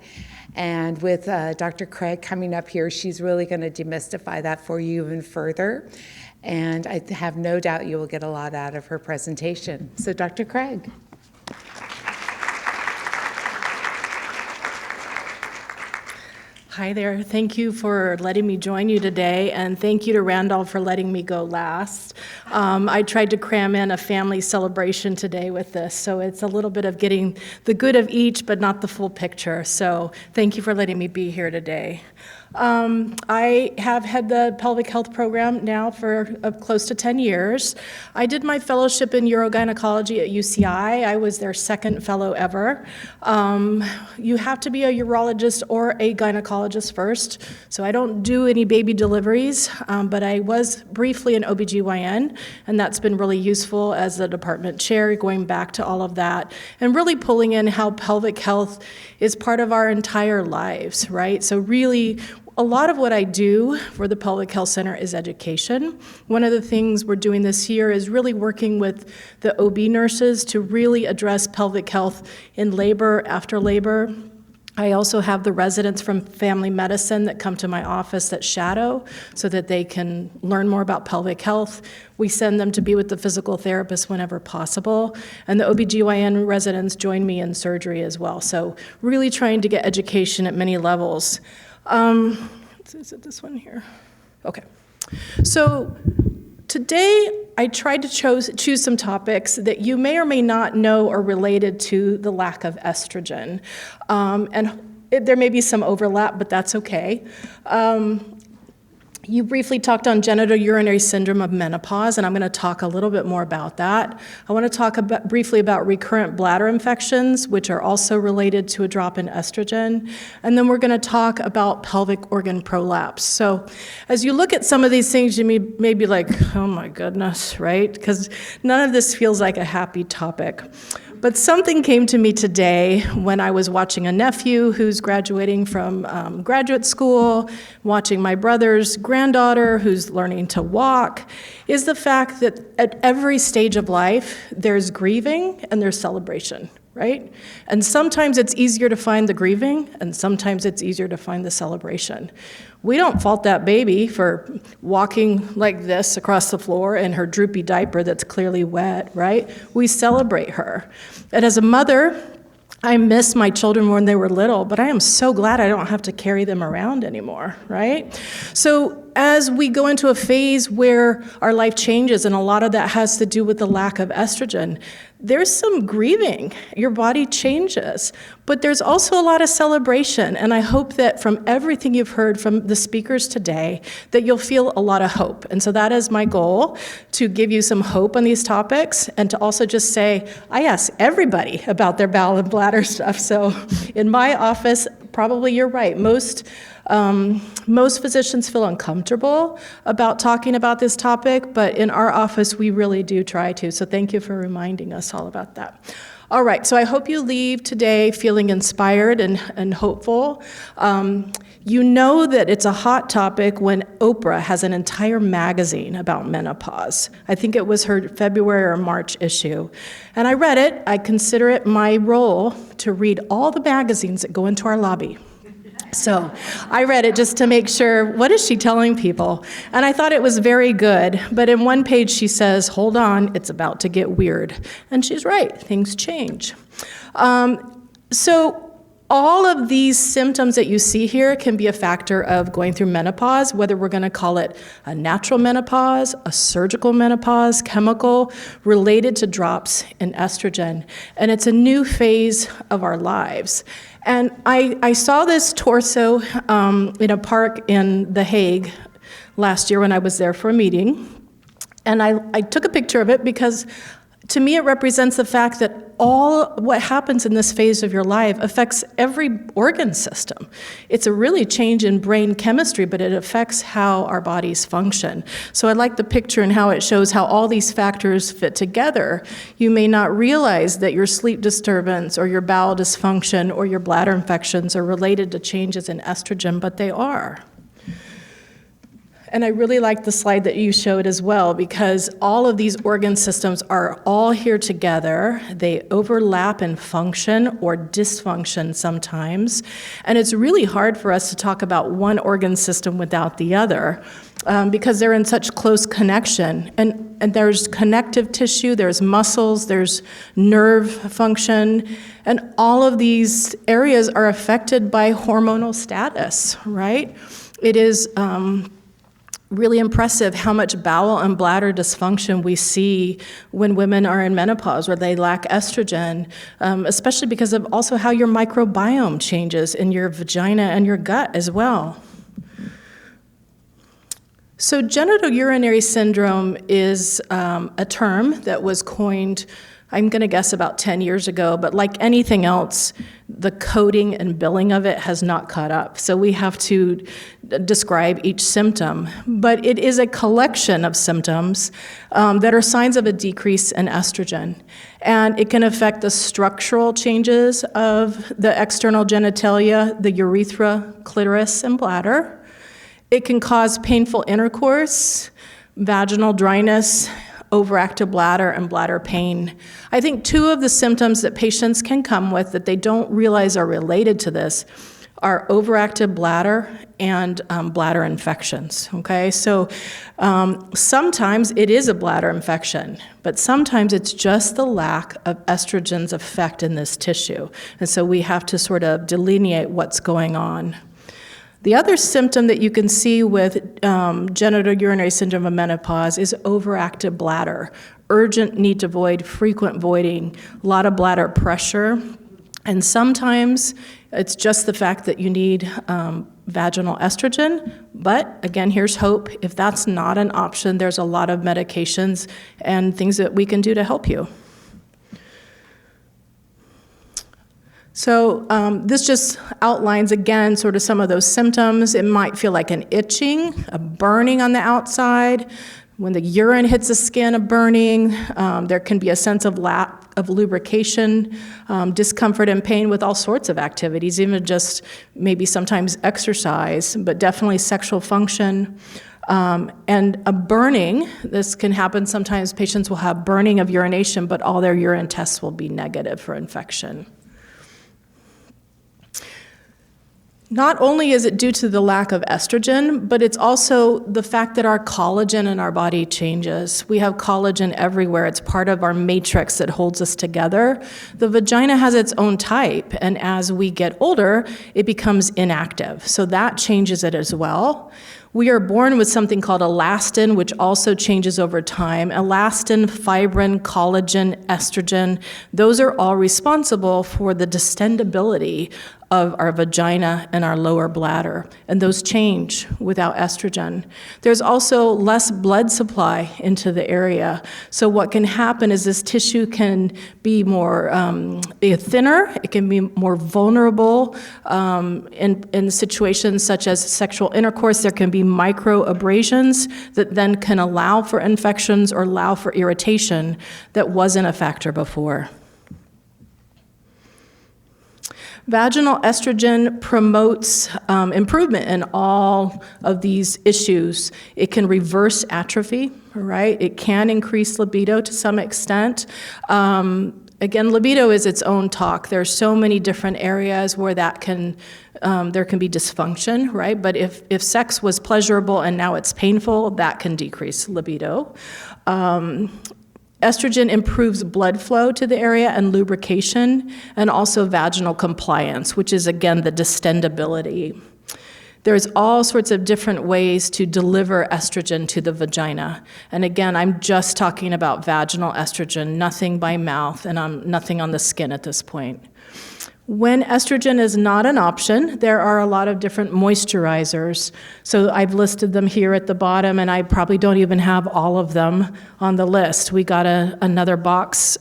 And with Dr. Craig coming up here, she's really going to demystify that for you even further. And I have no doubt you will get a lot out of her presentation. So, Dr. Craig. Hi there. Thank you for letting me join you today, and thank you to Randolph for letting me go last. I tried to cram in a family celebration today with this, so it's a little bit of getting the good of each, but not the full picture. So thank you for letting me be here today. I have had the pelvic health program now for close to 10 years. I did my fellowship in urogynecology at UCI. I was their second fellow ever. You have to be a urologist or a gynecologist first, so I don't do any baby deliveries, but I was briefly an OBGYN, and that's been really useful as the department chair, going back to all of that, and really pulling in how pelvic health is part of our entire lives, right? So really, a lot of what I do for the Pelvic Health Center is education. One of the things we're doing this year is really working with the OB nurses to really address pelvic health in labor, after labor. I also have the residents from family medicine that come to my office that shadow so that they can learn more about pelvic health. We send them to be with the physical therapist whenever possible. And the OBGYN residents join me in surgery as well. So really trying to get education at many levels. Is it this one here? Okay. So today I tried to choose some topics that you may or may not know are related to the lack of estrogen. There may be some overlap, but that's okay. You briefly talked on genital urinary syndrome of menopause, and I'm going to talk a little bit more about that. I want to talk briefly about recurrent bladder infections, which are also related to a drop in estrogen. And then we're going to talk about pelvic organ prolapse. So as you look at some of these things, you may be like, oh my goodness, right? Because none of this feels like a happy topic. But something came to me today when I was watching a nephew who's graduating from graduate school, watching my brother's granddaughter who's learning to walk, is the fact that at every stage of life, there's grieving and there's celebration, right? And sometimes it's easier to find the grieving, and sometimes it's easier to find the celebration. We don't fault that baby for walking like this across the floor in her droopy diaper that's clearly wet, right? We celebrate her. And as a mother, I miss my children when they were little, but I am so glad I don't have to carry them around anymore, right? So as we go into a phase where our life changes, and a lot of that has to do with the lack of estrogen, there's some grieving. Your body changes, but there's also a lot of celebration. And I hope that from everything you've heard from the speakers today, that you'll feel a lot of hope. And so that is my goal, to give you some hope on these topics, and to also just say, I ask everybody about their bowel and bladder stuff. So in my office, probably you're right. Most physicians feel uncomfortable about talking about this topic, but in our office, we really do try to. So thank you for reminding us all about that. All right, so I hope you leave today feeling inspired and hopeful. You know that it's a hot topic when Oprah has an entire magazine about menopause. I think it was her February or March issue. And I read it. I consider it my role to read all the magazines that go into our lobby. So I read it just to make sure, what is she telling people? And I thought it was very good. But in one page she says, hold on, it's about to get weird. And she's right, things change. So all of these symptoms that you see here can be a factor of going through menopause, whether we're going to call it a natural menopause, a surgical menopause, chemical, related to drops in estrogen. And it's a new phase of our lives. And I saw this torso in a park in The Hague last year when I was there for a meeting. And I took a picture of it because to me it represents the fact that all what happens in this phase of your life affects every organ system. It's a really change in brain chemistry, but it affects how our bodies function. So I like the picture and how it shows how all these factors fit together. You may not realize that your sleep disturbance or your bowel dysfunction or your bladder infections are related to changes in estrogen, but they are. And I really like the slide that you showed as well, because all of these organ systems are all here together. They overlap in function or dysfunction sometimes. And it's really hard for us to talk about one organ system without the other, because they're in such close connection. And there's connective tissue, there's muscles, there's nerve function, and all of these areas are affected by hormonal status, right? It is really impressive how much bowel and bladder dysfunction we see when women are in menopause or they lack estrogen, especially because of also how your microbiome changes in your vagina and your gut as well. So genital urinary syndrome is a term that was coined, I'm going to guess about 10 years ago, but like anything else, the coding and billing of it has not caught up. So we have to describe each symptom. But it is a collection of symptoms that are signs of a decrease in estrogen. And it can affect the structural changes of the external genitalia, the urethra, clitoris, and bladder. It can cause painful intercourse, vaginal dryness, overactive bladder, and bladder pain. I think two of the symptoms that patients can come with that they don't realize are related to this are overactive bladder and bladder infections, okay? So sometimes it is a bladder infection, but sometimes it's just the lack of estrogen's effect in this tissue. And so we have to sort of delineate what's going on. The other symptom that you can see with genital urinary syndrome of menopause is overactive bladder, urgent need to void, frequent voiding, a lot of bladder pressure, and sometimes it's just the fact that you need vaginal estrogen, but again, here's hope. If that's not an option, there's a lot of medications and things that we can do to help you. So this just outlines, again, sort of some of those symptoms. It might feel like an itching, a burning on the outside. When the urine hits the skin, a burning. There can be a sense of lack of lubrication, discomfort and pain with all sorts of activities, even just maybe sometimes exercise, but definitely sexual function. And a burning, this can happen sometimes. Patients will have burning of urination, but all their urine tests will be negative for infection. Not only is it due to the lack of estrogen, but it's also the fact that our collagen in our body changes. We have collagen everywhere. It's part of our matrix that holds us together. The vagina has its own type, and as we get older, it becomes inactive. So that changes it as well. We are born with something called elastin, which also changes over time. Elastin, fibrin, collagen, estrogen, those are all responsible for the distendability of our vagina and our lower bladder, and those change without estrogen. There's also less blood supply into the area, so what can happen is this tissue can be more thinner, it can be more vulnerable in situations such as sexual intercourse. There can be microabrasions that then can allow for infections or allow for irritation that wasn't a factor before. Vaginal estrogen promotes improvement in all of these issues. It can reverse atrophy, right? It can increase libido to some extent. Again, libido is its own talk. There's so many different areas where that can, there can be dysfunction, right? But if sex was pleasurable and now it's painful, that can decrease libido. Estrogen improves blood flow to the area and lubrication, and also vaginal compliance, which is, again, the distendability. There's all sorts of different ways to deliver estrogen to the vagina. And again, I'm just talking about vaginal estrogen, nothing by mouth, and nothing on the skin at this point. When estrogen is not an option, there are a lot of different moisturizers. So I've listed them here at the bottom, and I probably don't even have all of them on the list. We got another box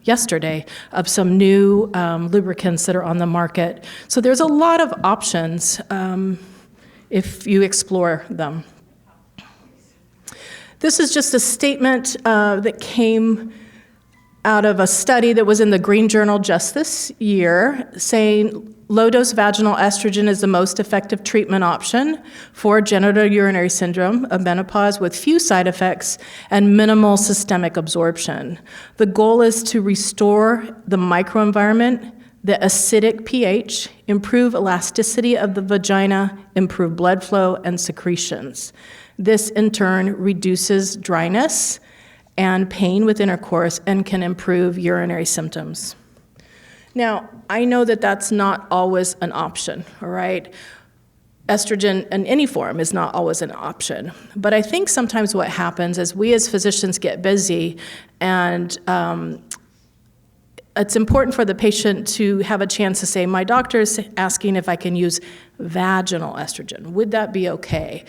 yesterday of some new lubricants that are on the market. So there's a lot of options if you explore them. This is just a statement that came out of a study that was in the Green Journal just this year, saying low-dose vaginal estrogen is the most effective treatment option for genitourinary syndrome of menopause with few side effects and minimal systemic absorption. The goal is to restore the microenvironment, the acidic pH, improve elasticity of the vagina, improve blood flow and secretions. This, in turn, reduces dryness and pain with intercourse and can improve urinary symptoms. Now, I know that that's not always an option, all right? Estrogen in any form is not always an option. But I think sometimes what happens is we as physicians get busy, and it's important for the patient to have a chance to say, my doctor is asking if I can use vaginal estrogen. Would that be okay?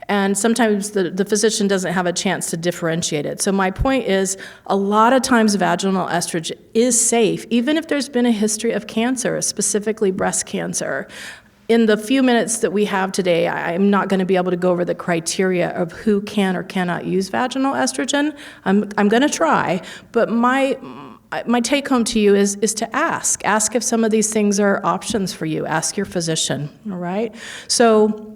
And sometimes the physician doesn't have a chance to differentiate it. So my point is, a lot of times vaginal estrogen is safe, even if there's been a history of cancer, specifically breast cancer. In the few minutes that we have today, I'm not going to be able to go over the criteria of who can or cannot use vaginal estrogen. I'm going to try, but my take home to you is to ask. Ask if some of these things are options for you. Ask your physician, all right? So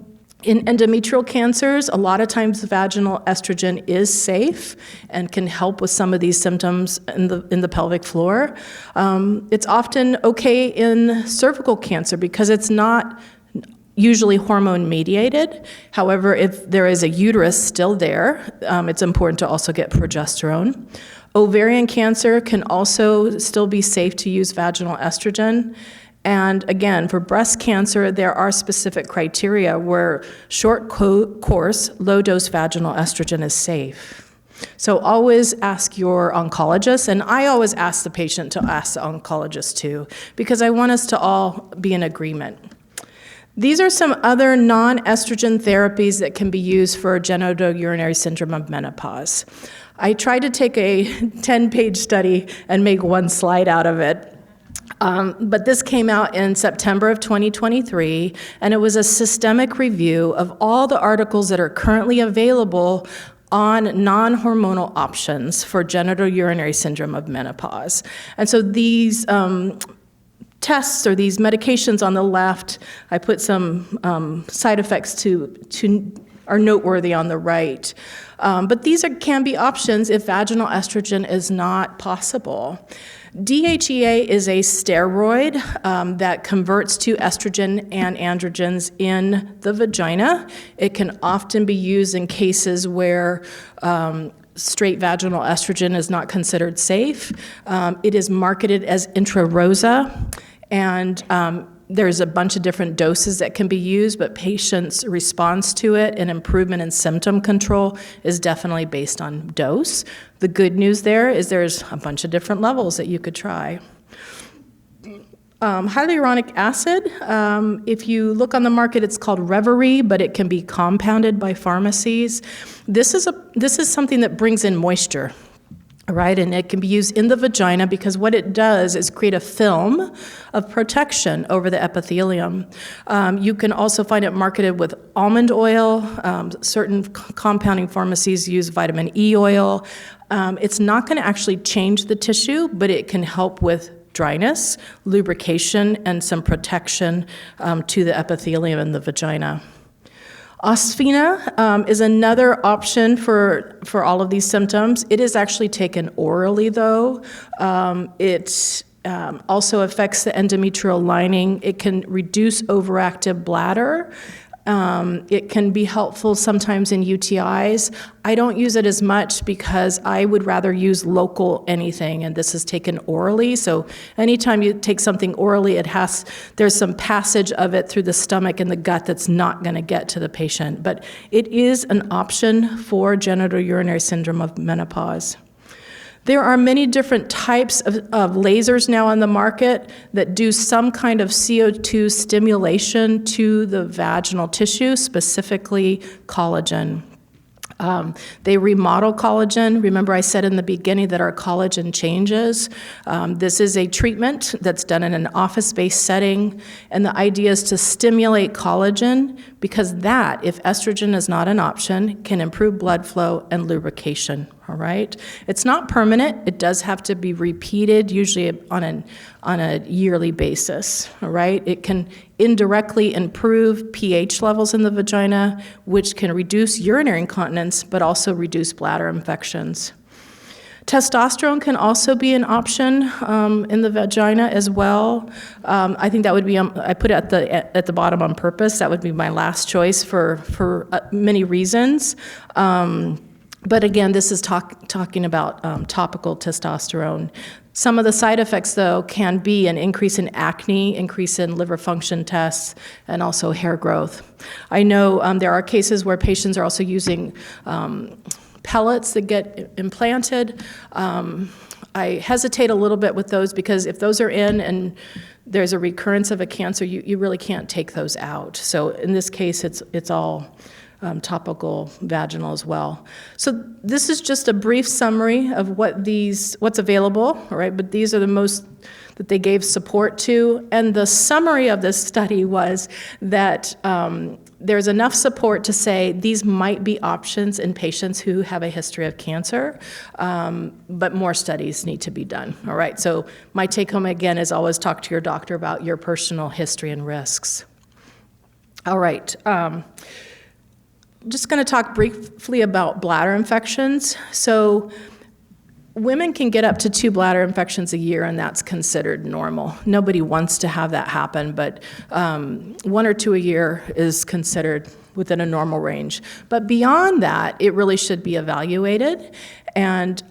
in endometrial cancers, a lot of times vaginal estrogen is safe and can help with some of these symptoms in the pelvic floor. It's often okay in cervical cancer because it's not usually hormone mediated. However, if there is a uterus still there, it's important to also get progesterone. Ovarian cancer can also still be safe to use vaginal estrogen. And again, for breast cancer, there are specific criteria where short course, low-dose vaginal estrogen is safe. So always ask your oncologist, and I always ask the patient to ask the oncologist too, because I want us to all be in agreement. These are some other non-estrogen therapies that can be used for genitourinary syndrome of menopause. I tried to take a 10-page study and make one slide out of it. But this came out in September of 2023, and it was a systemic review of all the articles that are currently available on non-hormonal options for genitourinary syndrome of menopause. And so these tests or these medications on the left, I put some side effects to are noteworthy on the right. But these can be options if vaginal estrogen is not possible. DHEA is a steroid that converts to estrogen and androgens in the vagina. It can often be used in cases where straight vaginal estrogen is not considered safe. It is marketed as intrarosa, and there's a bunch of different doses that can be used, but patients' response to it and improvement in symptom control is definitely based on dose. The good news there is there's a bunch of different levels that you could try. Hyaluronic acid, if you look on the market, it's called Reverie, but it can be compounded by pharmacies. This is something that brings in moisture. Right, and it can be used in the vagina because what it does is create a film of protection over the epithelium. You can also find it marketed with almond oil. Certain compounding pharmacies use vitamin E oil. It's not going to actually change the tissue, but it can help with dryness, lubrication, and some protection to the epithelium in the vagina. Osphena is another option for all of these symptoms. It is actually taken orally, though. It also affects the endometrial lining. It can reduce overactive bladder. It can be helpful sometimes in UTIs. I don't use it as much because I would rather use local anything, and this is taken orally. So anytime you take something orally, there's some passage of it through the stomach and the gut that's not going to get to the patient. But it is an option for genitourinary syndrome of menopause. There are many different types of lasers now on the market that do some kind of CO2 stimulation to the vaginal tissue, specifically collagen. They remodel collagen. Remember I said in the beginning that our collagen changes. This is a treatment that's done in an office-based setting, and the idea is to stimulate collagen because that, if estrogen is not an option, can improve blood flow and lubrication, all right? It's not permanent. It does have to be repeated, usually on a yearly basis, all right? It can indirectly improve pH levels in the vagina, which can reduce urinary incontinence, but also reduce bladder infections. Testosterone can also be an option in the vagina as well. I think that would be, I put it at the bottom on purpose. That would be my last choice for many reasons. But again, this is talking about topical testosterone. Some of the side effects, though, can be an increase in acne, increase in liver function tests, and also hair growth. I know there are cases where patients are also using pellets that get implanted. I hesitate a little bit with those because if those are in and there's a recurrence of a cancer, you really can't take those out. So in this case, it's all topical vaginal as well. So this is just a brief summary of what's available, all right? But these are the most that they gave support to. And the summary of this study was that there's enough support to say these might be options in patients who have a history of cancer, but more studies need to be done, all right? So my take home again is always talk to your doctor about your personal history and risks. All right. Just going to talk briefly about bladder infections. So women can get up to 2 bladder infections a year, and that's considered normal. Nobody wants to have that happen, but 1 or 2 a year is considered within a normal range. But beyond that, it really should be evaluated, and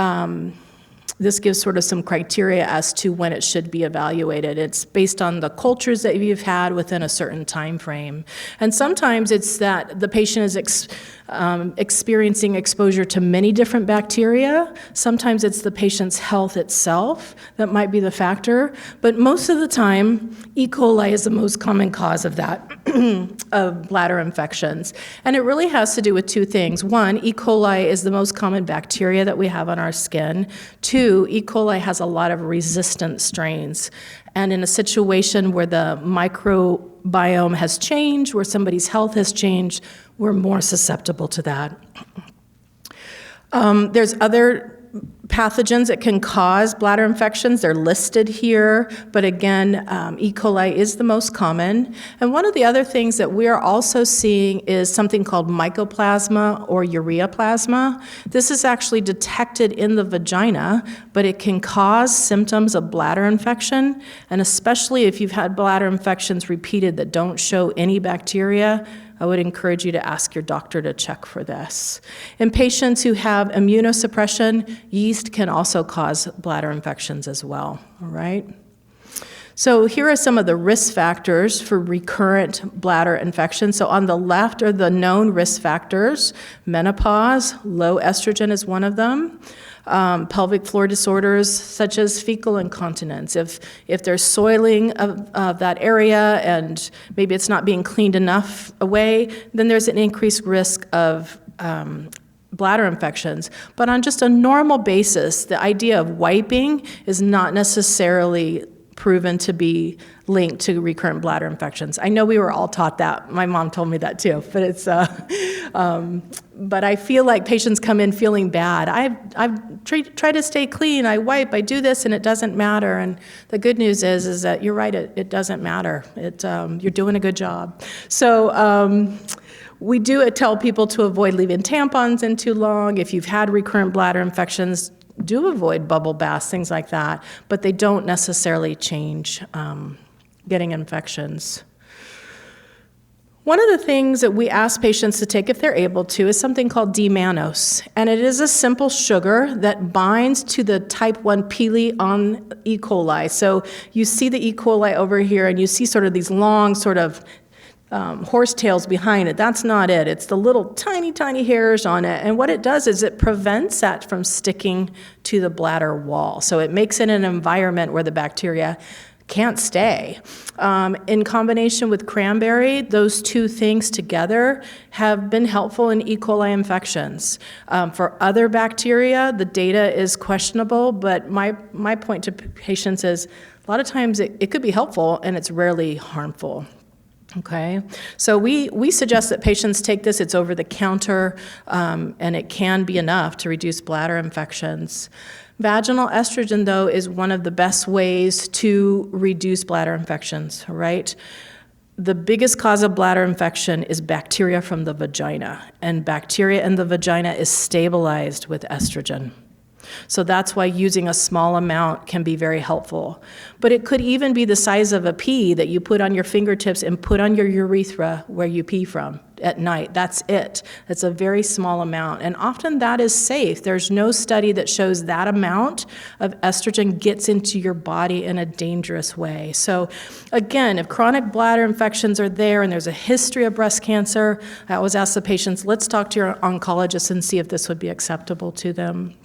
this gives sort of some criteria as to when it should be evaluated. It's based on the cultures that you've had within a certain time frame. And sometimes it's that the patient is experiencing exposure to many different bacteria. Sometimes it's the patient's health itself that might be the factor. But most of the time, E. coli is the most common cause of that, of bladder infections. And it really has to do with 2 things. 1, E. coli is the most common bacteria that we have on our skin. 2, E. coli has a lot of resistant strains. And in a situation where the microbiome has changed, where somebody's health has changed, we're more susceptible to that. There's other pathogens that can cause bladder infections. They're listed here, but again, E. coli is the most common. And one of the other things that we are also seeing is something called mycoplasma or ureaplasma. This is actually detected in the vagina, but it can cause symptoms of bladder infection, and especially if you've had bladder infections repeated that don't show any bacteria, I would encourage you to ask your doctor to check for this. In patients who have immunosuppression, yeast can also cause bladder infections as well, all right? So here are some of the risk factors for recurrent bladder infection. So on the left are the known risk factors. Menopause, low estrogen is one of them. Pelvic floor disorders such as fecal incontinence. If there's soiling of that area and maybe it's not being cleaned enough away, then there's an increased risk of bladder infections. But on just a normal basis, the idea of wiping is not necessarily proven to be linked to recurrent bladder infections. I know we were all taught that. My mom told me that too, but it's, but I feel like patients come in feeling bad. I've tried to stay clean, I wipe, I do this, and it doesn't matter. And the good news is that you're right, it doesn't matter. You're doing a good job. So we do tell people to avoid leaving tampons in too long. If you've had recurrent bladder infections, do avoid bubble baths, things like that, but they don't necessarily change getting infections. One of the things that we ask patients to take if they're able to is something called D-mannose, and it is a simple sugar that binds to the type 1 pili on E. coli. So you see the E. coli over here, and you see sort of these long sort of horsetails behind it. That's not it. It's the little tiny, tiny hairs on it. And what it does is it prevents that from sticking to the bladder wall. So it makes it an environment where the bacteria can't stay. In combination with cranberry, those two things together have been helpful in E. coli infections. For other bacteria, the data is questionable, but my point to patients is a lot of times it could be helpful and it's rarely harmful. Okay, so we suggest that patients take this. It's over the counter, and it can be enough to reduce bladder infections. Vaginal estrogen, though, is one of the best ways to reduce bladder infections, right? The biggest cause of bladder infection is bacteria from the vagina, and bacteria in the vagina is stabilized with estrogen. So that's why using a small amount can be very helpful. But it could even be the size of a pea that you put on your fingertips and put on your urethra where you pee from at night. That's it. It's a very small amount. And often that is safe. There's no study that shows that amount of estrogen gets into your body in a dangerous way. So again, if chronic bladder infections are there and there's a history of breast cancer, I always ask the patients, let's talk to your oncologist and see if this would be acceptable to them.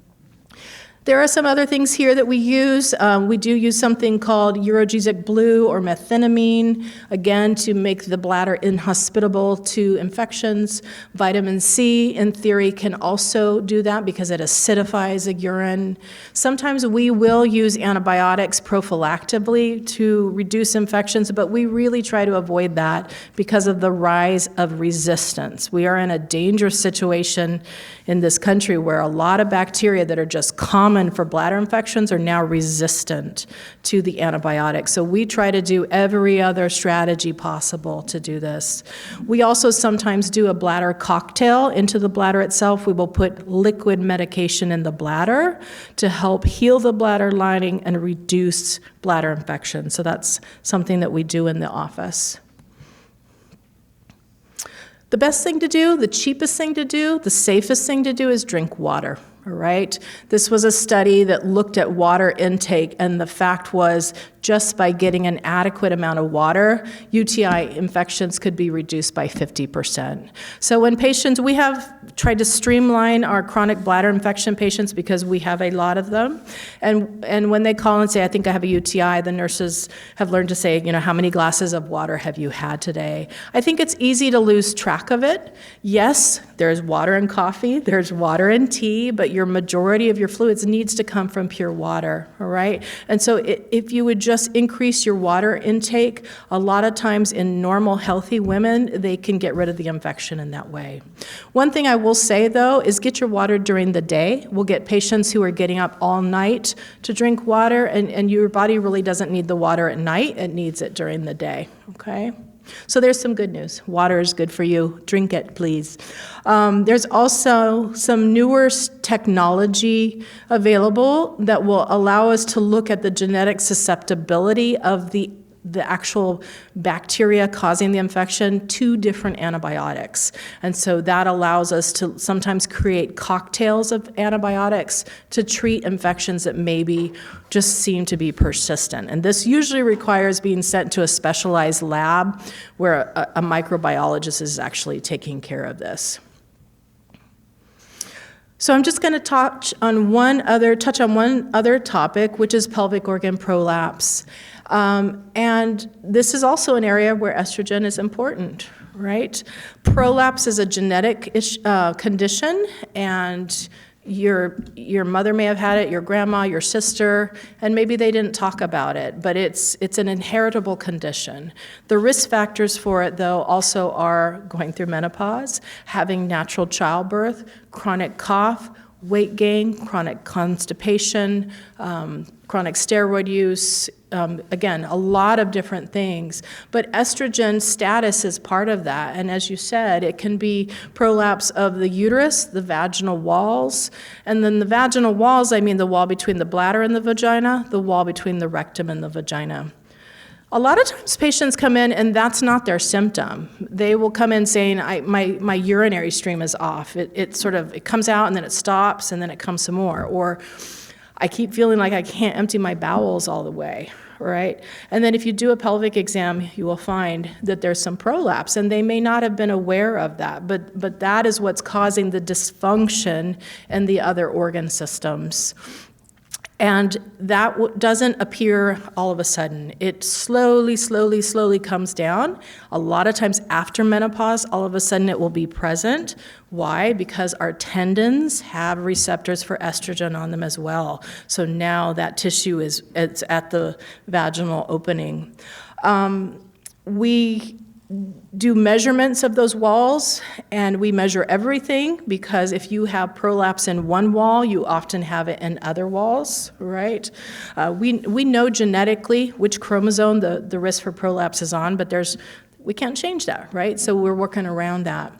There are some other things here that we use. We do use something called urogesic blue or methenamine, again, to make the bladder inhospitable to infections. Vitamin C, in theory, can also do that because it acidifies the urine. Sometimes we will use antibiotics prophylactically to reduce infections, but we really try to avoid that because of the rise of resistance. We are in a dangerous situation in this country where a lot of bacteria that are just common for bladder infections are now resistant to the antibiotics. So we try to do every other strategy possible to do this. We also sometimes do a bladder cocktail into the bladder itself. We will put liquid medication in the bladder to help heal the bladder lining and reduce bladder infection. So that's something that we do in the office. The best thing to do, the cheapest thing to do, the safest thing to do is drink water, all right? This was a study that looked at water intake, and the fact was just by getting an adequate amount of water, UTI infections could be reduced by 50%. So when patients, we have tried to streamline our chronic bladder infection patients because we have a lot of them. And when they call and say, I think I have a UTI, the nurses have learned to say, how many glasses of water have you had today? I think it's easy to lose track of it. Yes, there's water in coffee, there's water in tea, but your majority of your fluids needs to come from pure water, all right? And so if you would just increase your water intake, a lot of times in normal, healthy women, they can get rid of the infection in that way. One thing I will say, though, is get your water during the day. We'll get patients who are getting up all night to drink water, and your body really doesn't need the water at night. It needs it during the day, okay? So there's some good news. Water is good for you. Drink it, please. There's also some newer technology available that will allow us to look at the genetic susceptibility of the actual bacteria causing the infection to different antibiotics. And so that allows us to sometimes create cocktails of antibiotics to treat infections that maybe just seem to be persistent. And this usually requires being sent to a specialized lab where a microbiologist is actually taking care of this. So I'm just going to touch on one other topic, which is pelvic organ prolapse. And this is also an area where estrogen is important, right? Prolapse is a genetic condition, and your mother may have had it, your grandma, your sister, and maybe they didn't talk about it, but it's an inheritable condition. The risk factors for it, though, also are going through menopause, having natural childbirth, chronic cough, weight gain, chronic constipation, chronic steroid use, again, a lot of different things. But estrogen status is part of that. And as you said, it can be prolapse of the uterus, the vaginal walls. And then the vaginal walls, I mean the wall between the bladder and the vagina, the wall between the rectum and the vagina. A lot of times patients come in and that's not their symptom. They will come in saying, my urinary stream is off. It comes out and then it stops and then it comes some more. Or I keep feeling like I can't empty my bowels all the way, right? And then if you do a pelvic exam, you will find that there's some prolapse, and they may not have been aware of that, but that is what's causing the dysfunction in the other organ systems. And that doesn't appear all of a sudden. It slowly comes down. A lot of times after menopause, all of a sudden it will be present. Why? Because our tendons have receptors for estrogen on them as well. So now that tissue it's at the vaginal opening. We do measurements of those walls, and we measure everything, because if you have prolapse in one wall, you often have it in other walls, right? We know genetically which chromosome the risk for prolapse is on, but we can't change that, right? So we're working around that.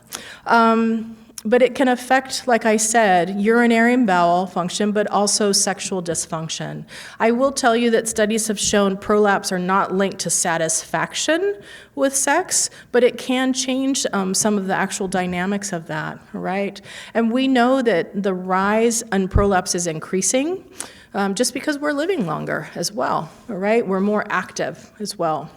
But it can affect, like I said, urinary and bowel function, but also sexual dysfunction. I will tell you that studies have shown prolapse are not linked to satisfaction with sex, but it can change some of the actual dynamics of that, right? And we know that the rise in prolapse is increasing just because we're living longer as well, right? We're more active as well.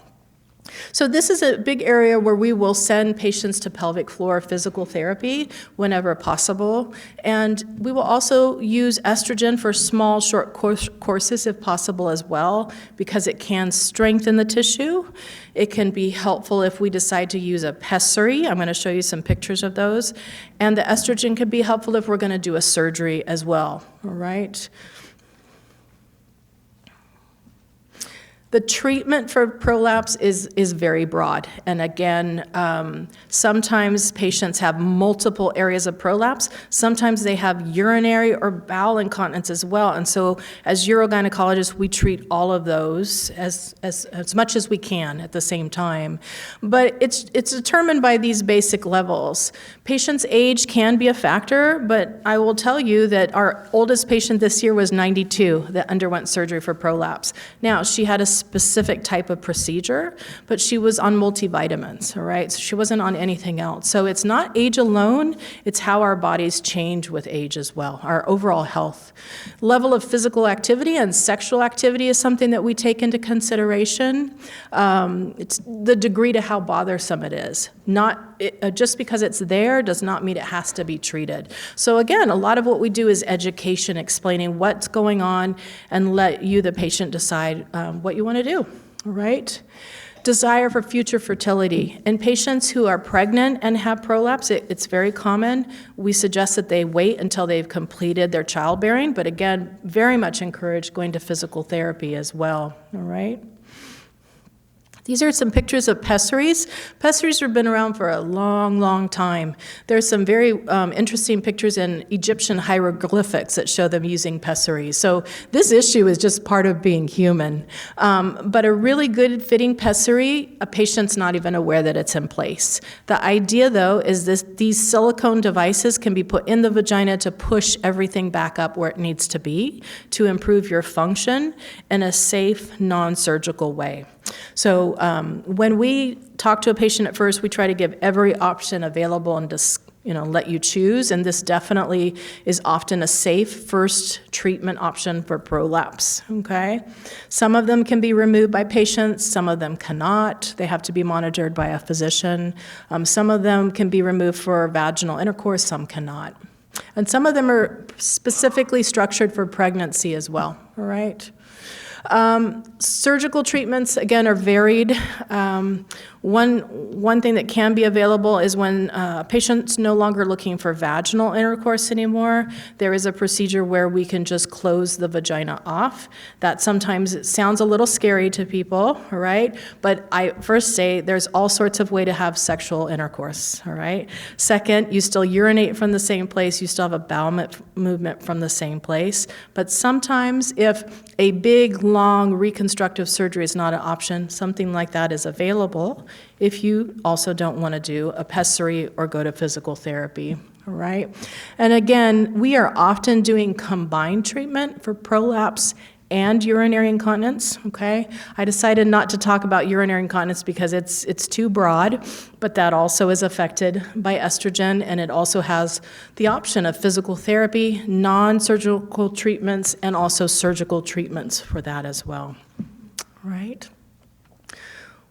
So this is a big area where we will send patients to pelvic floor physical therapy whenever possible. And we will also use estrogen for small, short courses if possible as well, because it can strengthen the tissue. It can be helpful if we decide to use a pessary. I'm going to show you some pictures of those. And the estrogen can be helpful if we're going to do a surgery as well, all right? The treatment for prolapse is very broad. And again, sometimes patients have multiple areas of prolapse. Sometimes they have urinary or bowel incontinence as well. And so as urogynecologists, we treat all of those as much as we can at the same time. But it's determined by these basic levels. Patients' age can be a factor, but I will tell you that our oldest patient this year was 92 that underwent surgery for prolapse. Now, she had a specific type of procedure, but she was on multivitamins, all right? So she wasn't on anything else. So it's not age alone, it's how our bodies change with age as well, our overall health. Level of physical activity and sexual activity is something that we take into consideration. It's the degree to how bothersome it is. Just because it's there does not mean it has to be treated. So again, a lot of what we do is education, explaining what's going on, and let you, the patient, decide what you want to do, all right? Desire for future fertility. In patients who are pregnant and have prolapse, it's very common. We suggest that they wait until they've completed their childbearing, but again, very much encourage going to physical therapy as well, all right? These are some pictures of pessaries. Pessaries have been around for a long, long time. There's some very interesting pictures in Egyptian hieroglyphics that show them using pessaries. So this issue is just part of being human. But a really good fitting pessary, a patient's not even aware that it's in place. The idea, though, is these silicone devices can be put in the vagina to push everything back up where it needs to be to improve your function in a safe, non-surgical way. So when we talk to a patient at first, we try to give every option available and just, let you choose. And this definitely is often a safe first treatment option for prolapse, okay? Some of them can be removed by patients, some of them cannot. They have to be monitored by a physician. Some of them can be removed for vaginal intercourse, some cannot. And some of them are specifically structured for pregnancy as well, all right? Surgical treatments, again, are varied. One thing that can be available is when a patient's no longer looking for vaginal intercourse anymore, there is a procedure where we can just close the vagina off. That sometimes sounds a little scary to people, all right? But I first say there's all sorts of ways to have sexual intercourse, all right? Second, you still urinate from the same place, you still have a bowel movement from the same place. But sometimes if a big, long reconstructive surgery is not an option, something like that is available if you also don't want to do a pessary or go to physical therapy, all right? And again, we are often doing combined treatment for prolapse and urinary incontinence, okay? I decided not to talk about urinary incontinence because it's too broad, but that also is affected by estrogen, and it also has the option of physical therapy, non-surgical treatments, and also surgical treatments for that as well. All right.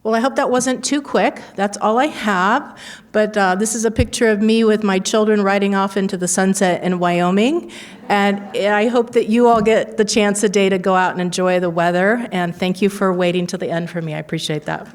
Well, I hope that wasn't too quick. That's all I have. But this is a picture of me with my children riding off into the sunset in Wyoming. And I hope that you all get the chance today to go out and enjoy the weather. And thank you for waiting till the end for me. I appreciate that.